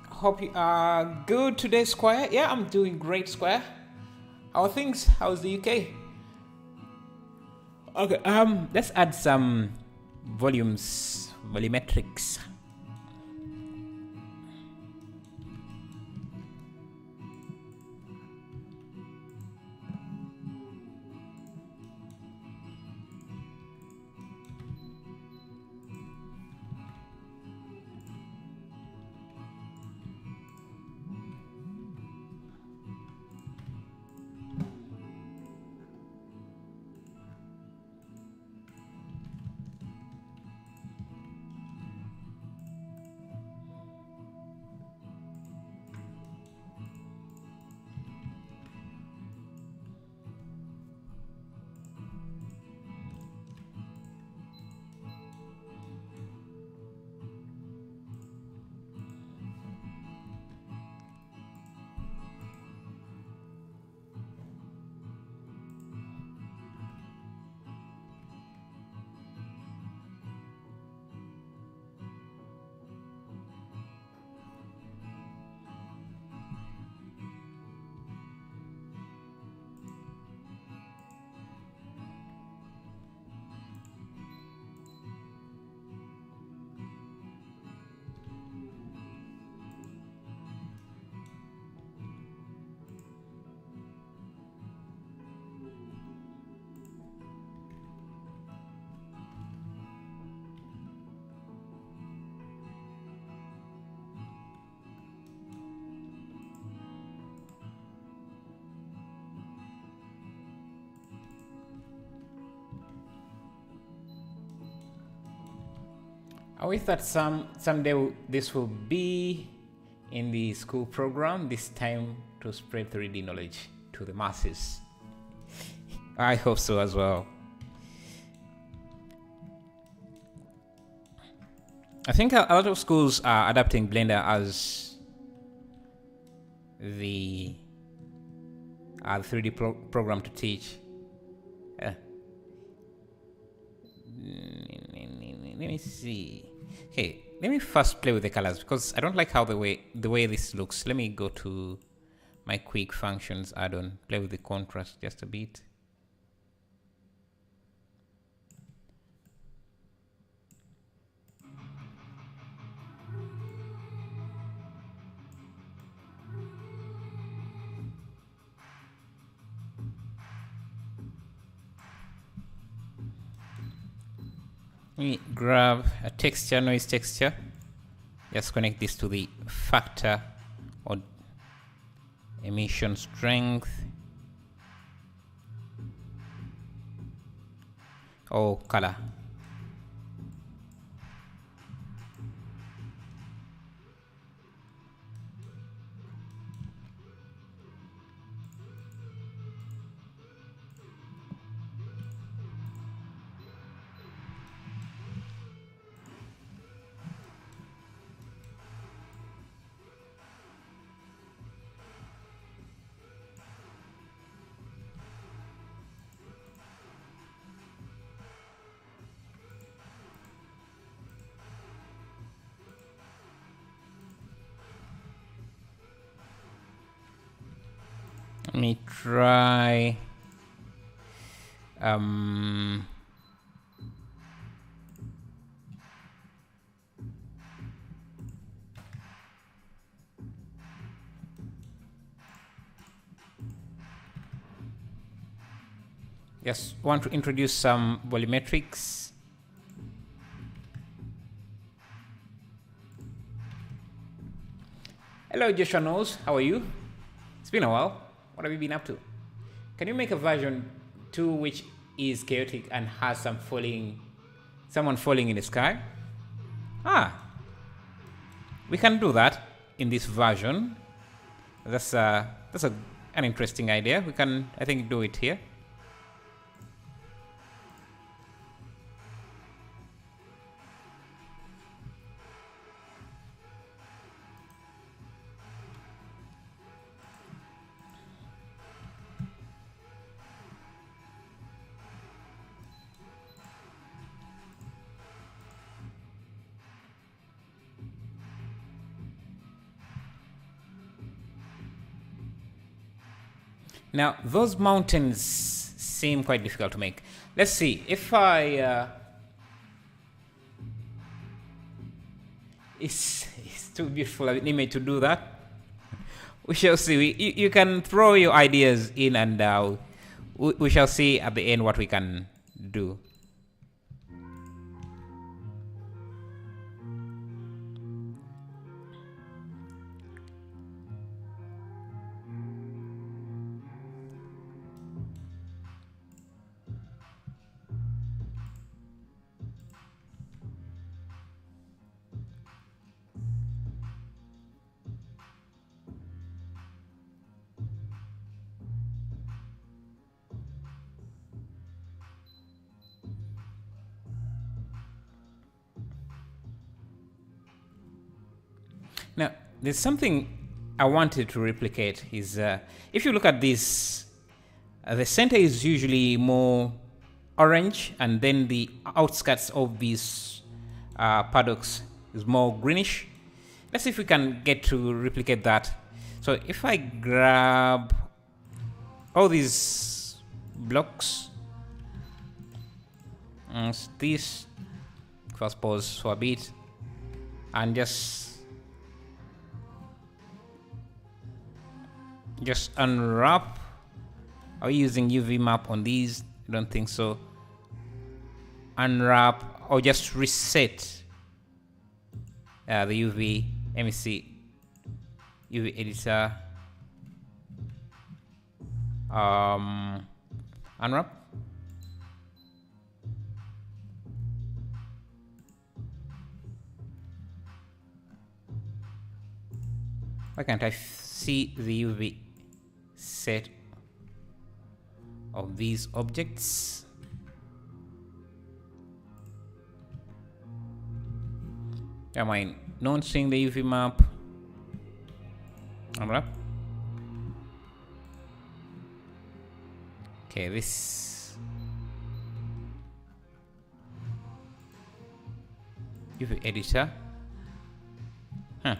Hope you are good today, Square. Yeah, I'm doing great, Square. How are things? How's the UK? Okay, let's add some volumetrics. I wish that someday this will be in the school program, this time to spread 3D knowledge to the masses. I hope so as well. I think a lot of schools are adapting Blender as the 3D program to teach. Let me see. Okay, let me first play with the colors because I don't like how the way this looks. Let me go to my quick functions add-on, play with the contrast just a bit. Let me grab a texture, noise texture. Just connect this to the factor or emission strength. Oh, color. Let me try just want to introduce some volumetrics. Hello Joshua Knowles, how are you? It's been a while. What have you been up to? Can you make a version 2 which is chaotic and has someone falling in the sky? We can do that in this version. That's an interesting idea. We can, I think, do it here. Now, those mountains seem quite difficult to make. Let's see if I. It's too beautiful an image to do that. We shall see. You can throw your ideas in, and we shall see at the end what we can do. Now, there's something I wanted to replicate is if you look at this, the center is usually more orange, and then the outskirts of these paddocks is more greenish. Let's see if we can get to replicate that. So if I grab all these blocks, this, first pause for a bit, and just unwrap. Are we using UV map on these? I don't think so. Unwrap or just reset the UV. Let me see. UV editor. Unwrap. Why can't I see the UV set of these objects? Am I not seeing the UV map? I'm up. Okay, this UV editor. Huh.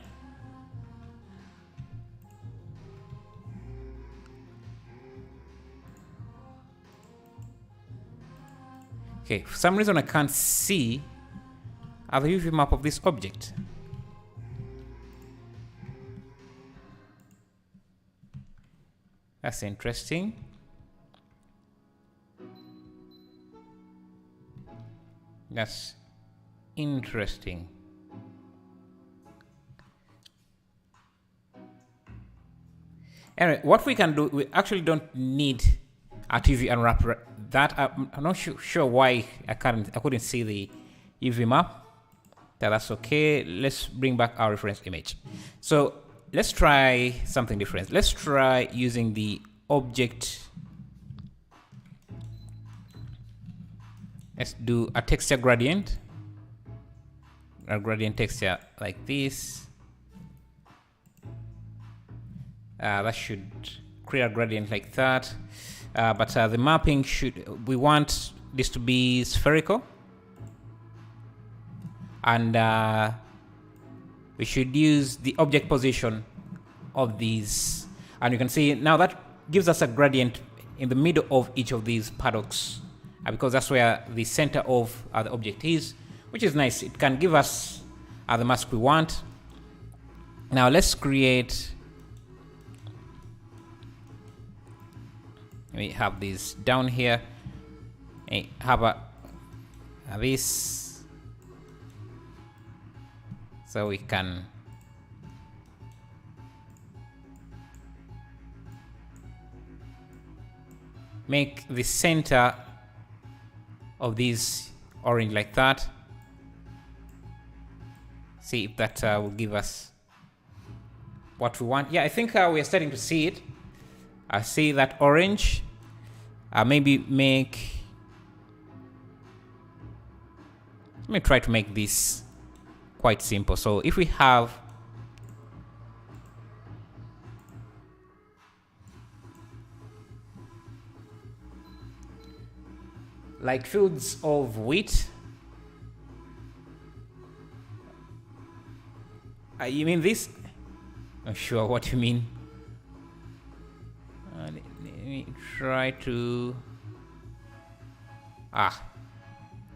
Okay, for some reason I can't see the UV map of this object. That's interesting. That's interesting. Anyway, what we can do, we actually don't need a UV unwrap. That I'm not sure why I couldn't see the UV map. That's okay. Let's bring back our reference image. So let's try something different. Let's try using the object. Let's do a texture gradient. A gradient texture like this. That should create a gradient like that. But the mapping we want this to be spherical. And we should use the object position of these. And you can see now that gives us a gradient in the middle of each of these paddocks, because that's where the center of the object is, which is nice. It can give us the mask we want. Now let's create. We have this down here. Have this, so we can make the center of this orange like that. See if that will give us what we want. Yeah, I think we are starting to see it. I see that orange. Maybe make. Let me try to make this quite simple. So if we have like fields of wheat. You mean this? Not sure what you mean. Let me try to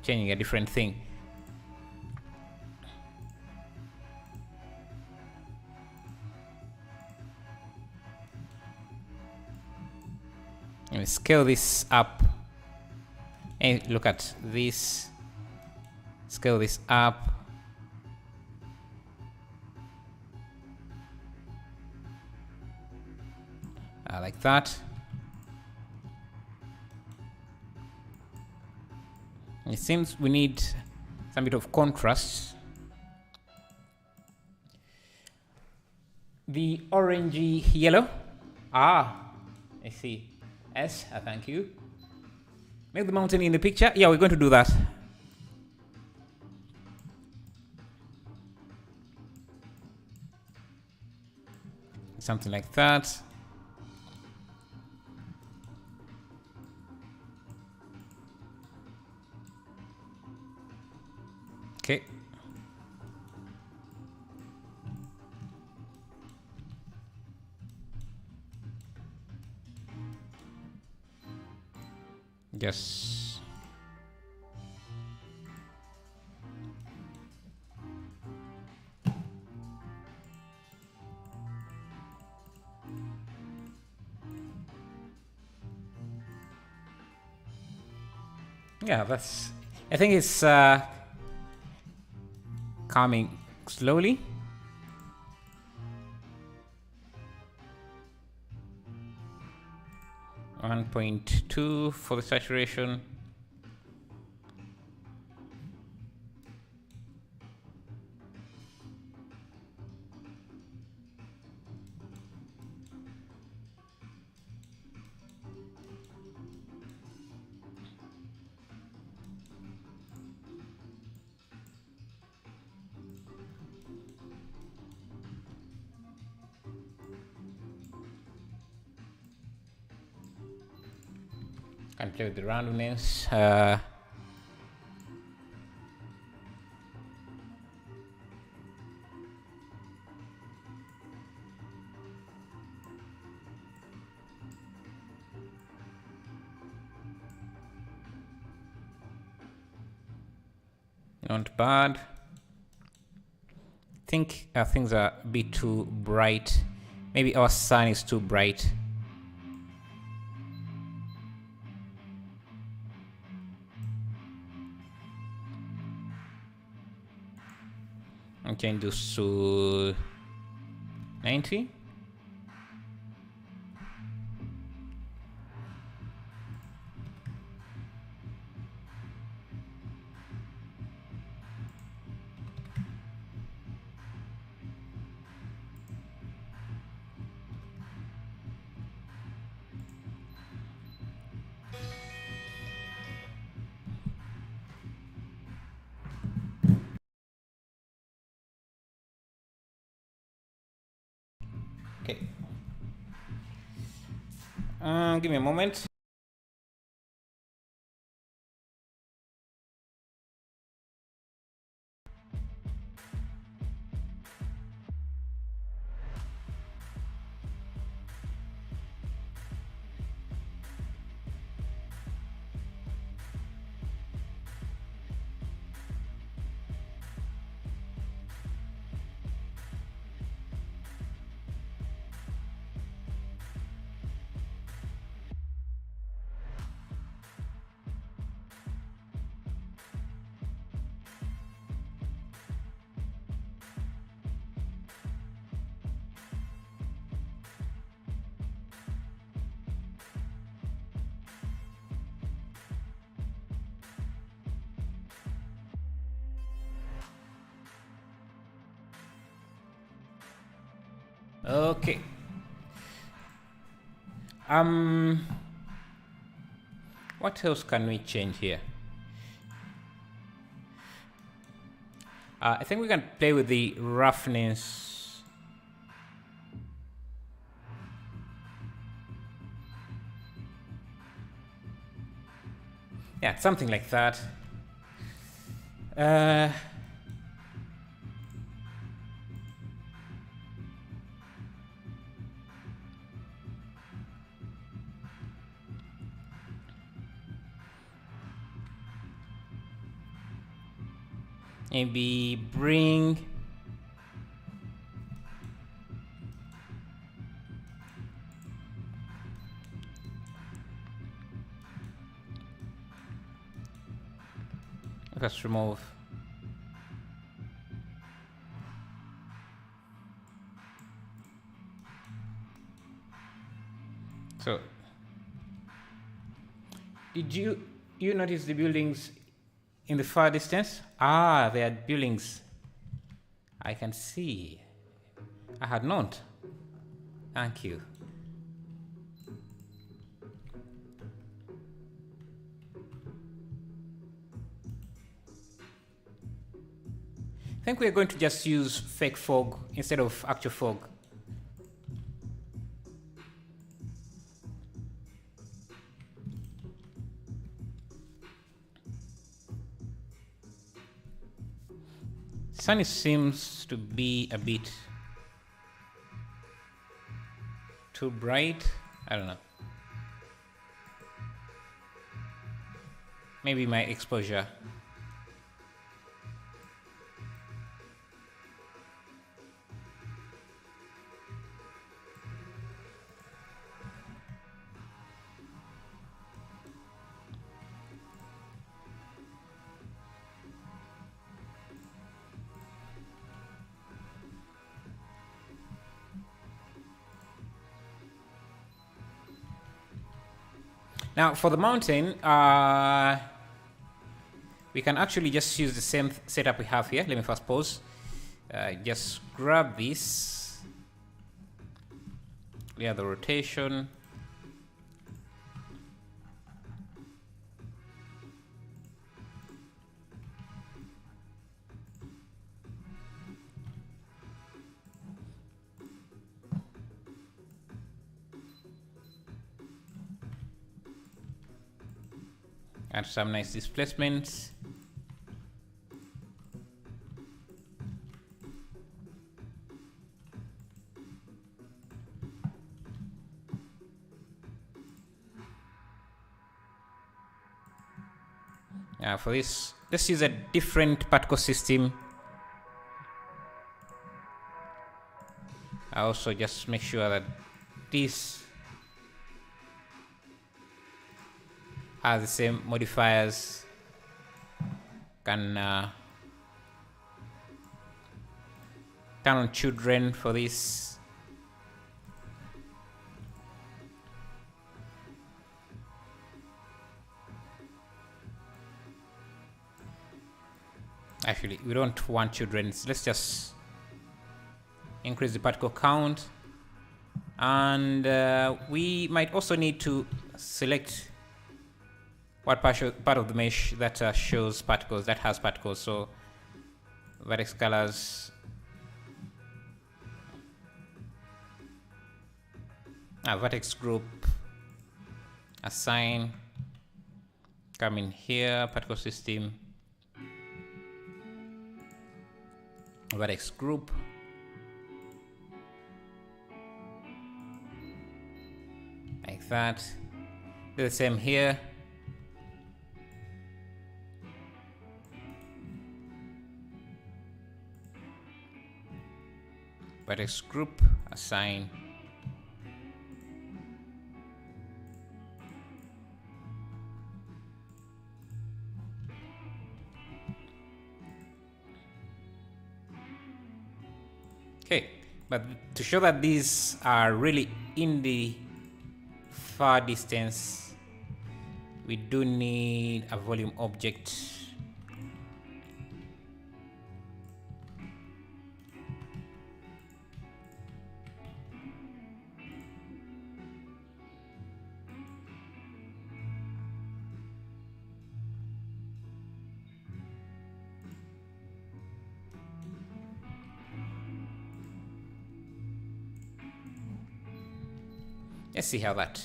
changing a different thing. Let me scale this up. And look at this. Scale this up. Like that. It seems we need some bit of contrast. The orangey yellow. I see. Yes, thank you. Make the mountain in the picture. Yeah, we're going to do that. Something like that. Okay. Yes. Yeah, that's. I think it's coming slowly. .2 for the saturation. Can play with the randomness. Not bad. I think things are a bit too bright. Maybe our sun is too bright. I can do so 90. Okay. Give me a moment. Okay. What else can we change here? I think we can play with the roughness. Yeah, something like that. Maybe bring let's remove so did you notice the buildings in the far distance? Ah, they are buildings I can see. I had not. Thank you. I think we're going to just use fake fog instead of actual fog. Sun seems to be a bit too bright. I don't know. Maybe my exposure. Now for the mountain, we can actually just use the same setup we have here. Let me first pause. Just grab this. Clear the rotation. Add some nice displacements. For this, let's use a different particle system. I also just make sure that this has the same modifiers. Can turn on children for this. Actually, we don't want children. Let's just increase the particle count. And we might also need to select what part of the mesh that shows particles, that has particles. So vertex colors. Vertex group. Assign. Come in here, particle system. Vertex group. Like that. Do the same here. Vertex group, assign. Okay, but to show that these are really in the far distance, we do need a volume object. Let's see how that.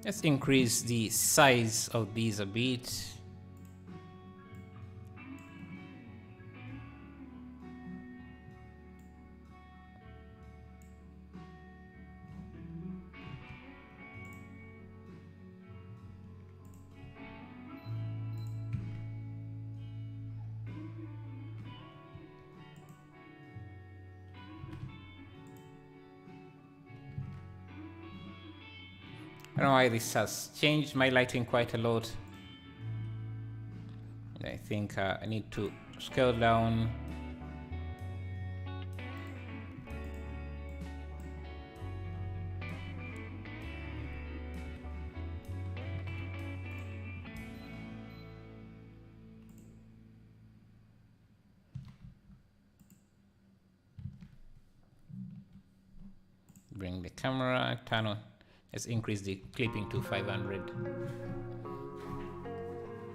Let's increase the size of these a bit. I don't know why this has changed my lighting quite a lot. I think I need to scale down. Bring the camera, turn on. Let's increase the clipping to 500.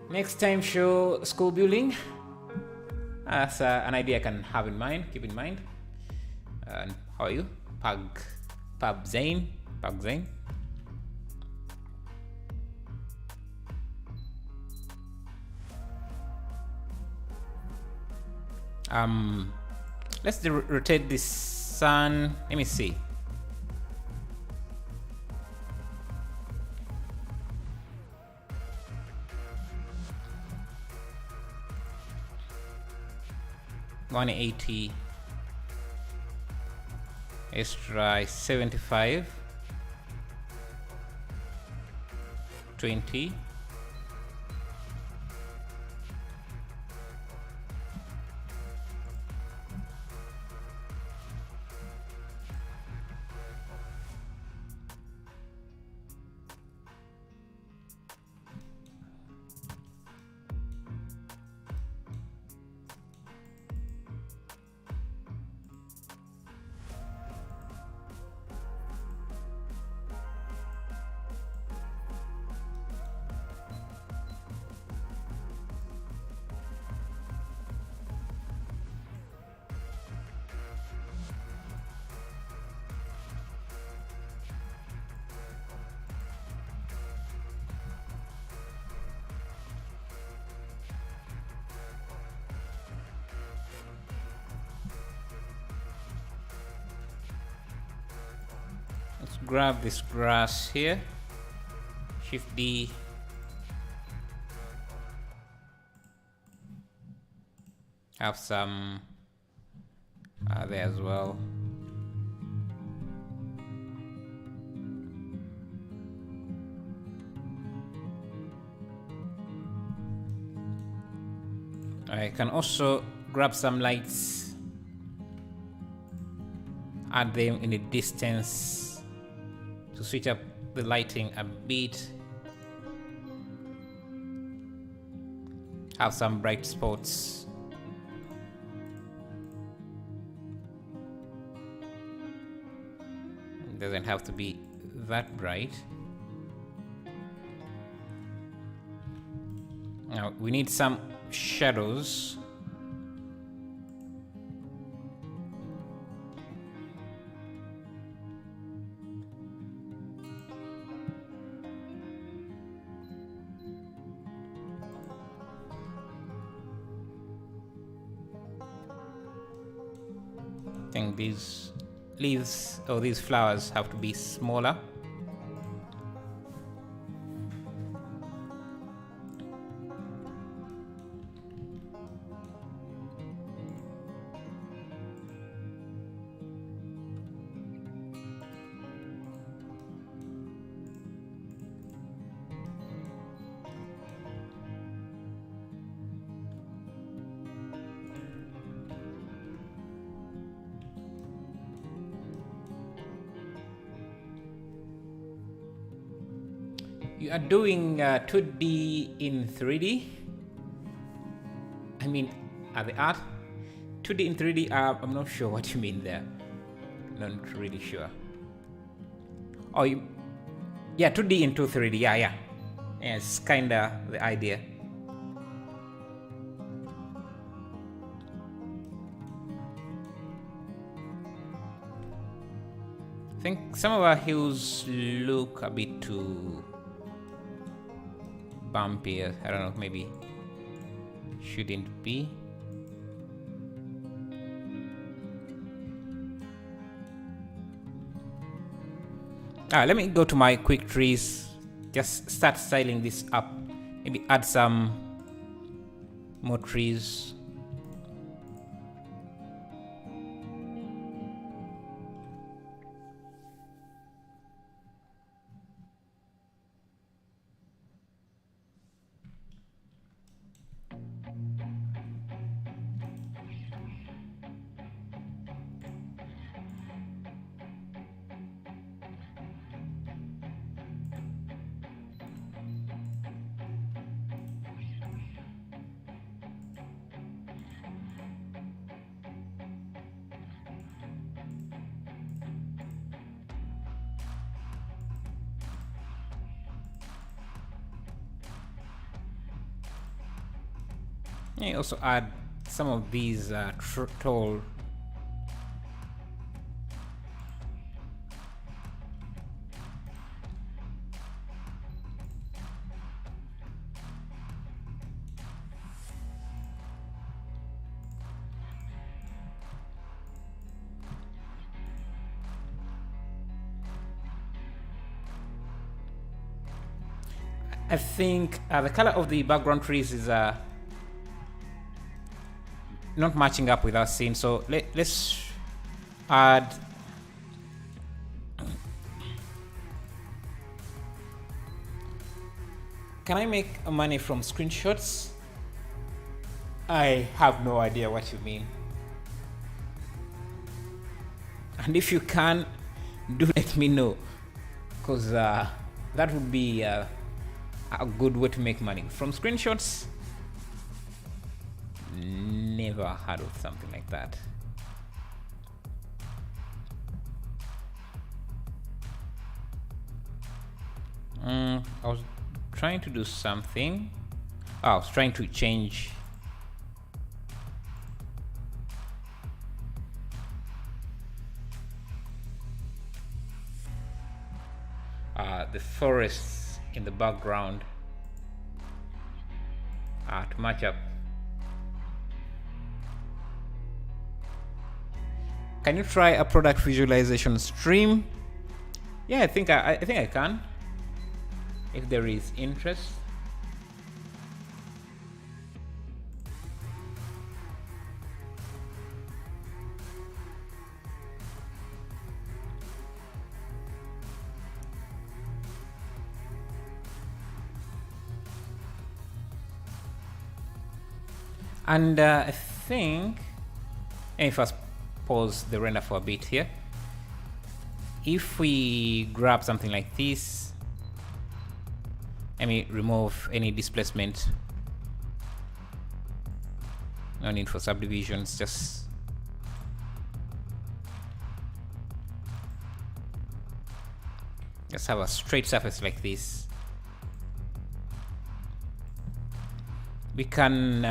Next time, show school building. That's an idea I can have in mind, keep in mind. How are you? Pub Zane. Let's rotate this sun. Let me see. $180. Let's try 75. 20. grab this grass here, Shift D. Have some there as well. I can also grab some lights, add them in the distance to switch up the lighting a bit. Have some bright spots. It doesn't have to be that bright. Now we need some shadows. I think these leaves or these flowers have to be smaller. You are doing 2D in 3D? I mean, the art? 2D in 3D, I'm not sure what you mean there. Not really sure. Oh, yeah, 2D into 3D, yeah. Yeah, it's kinda the idea. I think some of our hills look a bit too bumpy. I don't know, maybe shouldn't be. Let me go to my quick trees, just start styling this up, maybe add some more trees. You also add some of these tall I think the color of the background trees is not matching up with our scene, so let's add can I make money from screenshots? I have no idea what you mean, and if you can, do let me know, because that would be a good way to make money from screenshots. Never heard of something like that. I was trying to do something. I was trying to change the forests in the background to match up. Can you try a product visualization stream? Yeah, I think I can, if there is interest. And I think, let me first pause the render for a bit here. If we grab something like this, let me remove any displacement. No need for subdivisions, just have a straight surface like this. We can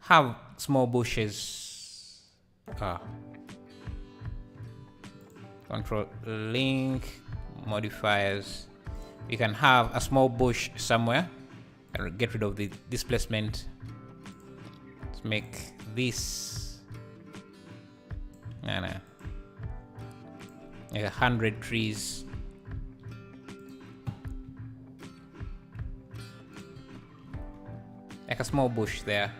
have small bushes. Control link modifiers. We can have a small bush somewhere and get rid of the displacement. Let's make this like 100 trees. Like a small bush there.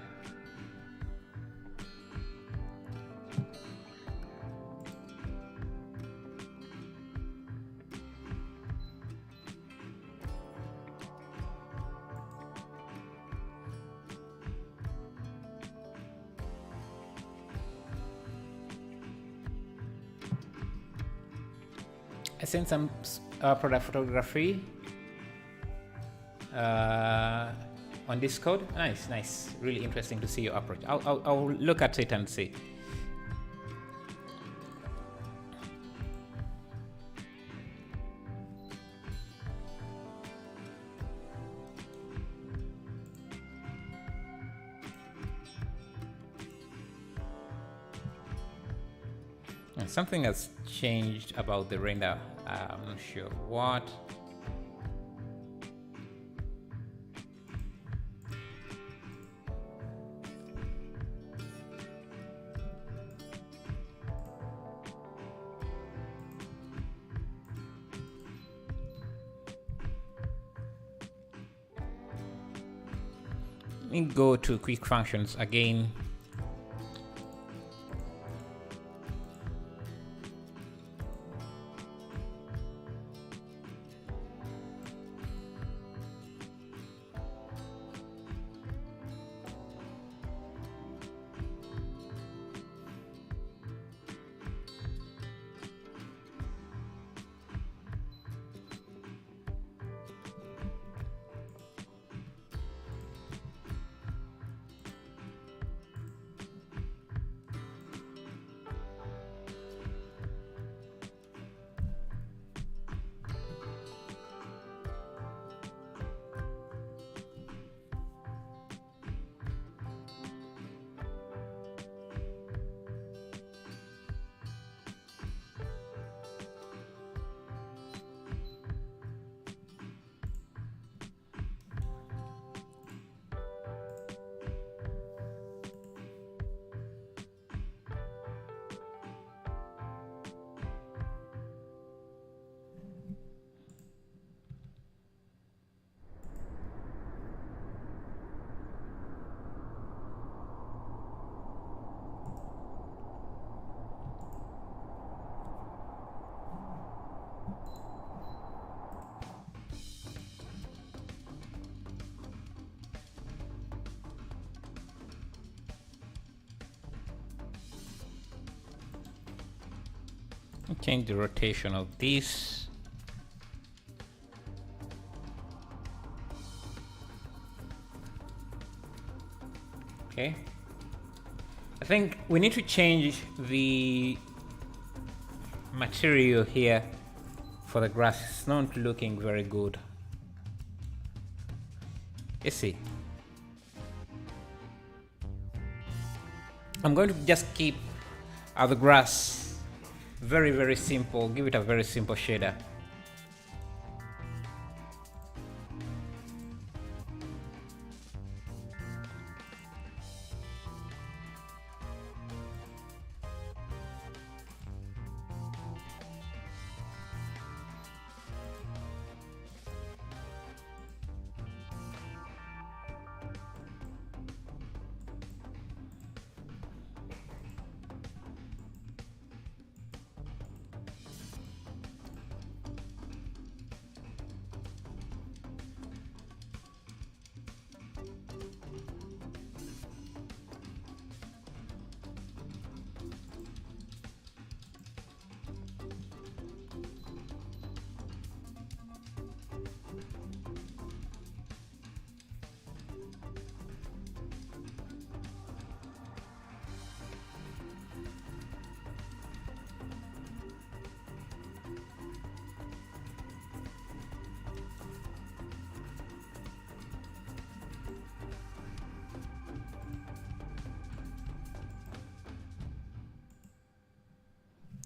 I sent some product photography on Discord. Nice. Really interesting to see your approach. I'll look at it and see. Something has changed about the render. I'm not sure what. Let me go to quick functions again. Change the rotation of this. Okay. I think we need to change the material here for the grass. It's not looking very good. Let's see. I'm going to just keep the grass very simple. Give it a very simple shader.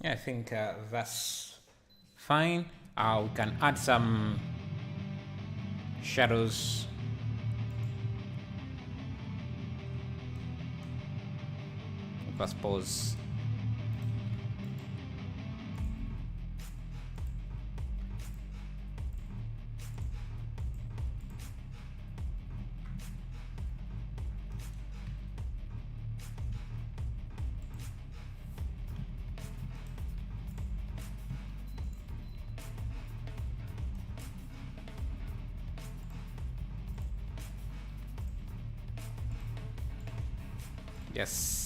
Yeah, I think that's fine. We can add some shadows. I suppose. Yes.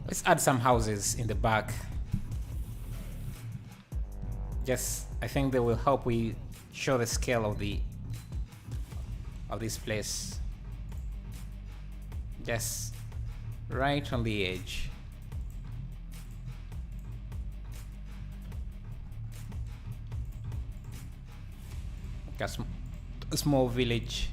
Let's add some houses in the back. Just, I think they will help we show the scale of this place. Just right on the edge. Like a small village.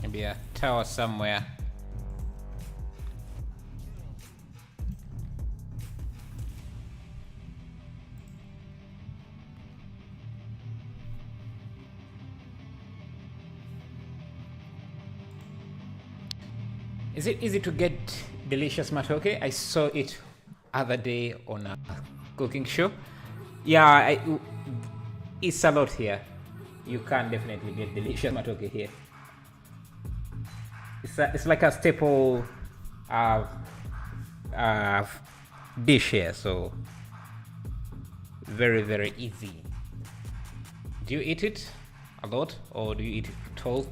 Maybe a tower somewhere. Is it easy to get delicious matoke? I saw it other day on a cooking show. Yeah, it's a lot here. You can definitely get delicious matoke here. It's like a staple dish here, so very, very easy. Do you eat it a lot, or do you eat it at all?